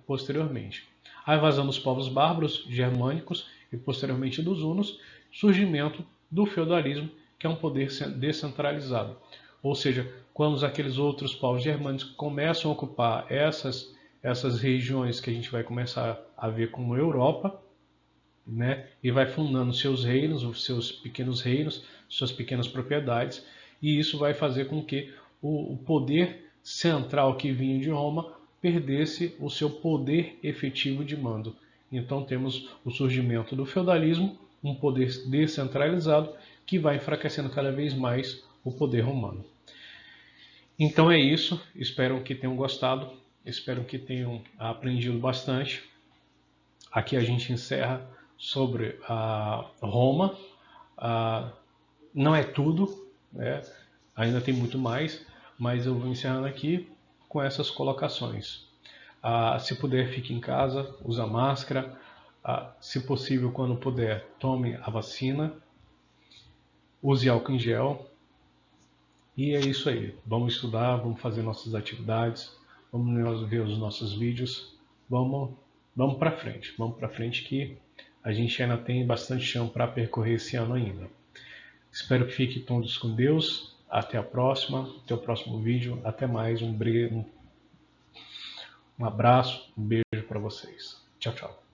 posteriormente. A invasão dos povos bárbaros germânicos e posteriormente dos hunos, surgimento do feudalismo, que é um poder descentralizado. Ou seja, quando aqueles outros povos germânicos começam a ocupar essas regiões que a gente vai começar a ver como Europa, né? E vai fundando seus reinos, os seus pequenos reinos, suas pequenas propriedades, e isso vai fazer com que o poder central que vinha de Roma perdesse o seu poder efetivo de mando. Então temos o surgimento do feudalismo, um poder descentralizado que vai enfraquecendo cada vez mais o poder romano. Então é isso, espero que tenham gostado, espero que tenham aprendido bastante. Aqui a gente encerra sobre a Roma. Não é tudo, né? Ainda tem muito mais, mas eu vou encerrando aqui com essas colocações. Se puder, fique em casa, use máscara. Se possível, quando puder, tome a vacina, use álcool em gel. E é isso aí. Vamos estudar, vamos fazer nossas atividades, vamos ver os nossos vídeos. Vamos para frente que a gente ainda tem bastante chão para percorrer esse ano ainda. Espero que fiquem todos com Deus. Até a próxima, até o próximo vídeo. Até mais, um abraço, um beijo para vocês. Tchau, tchau.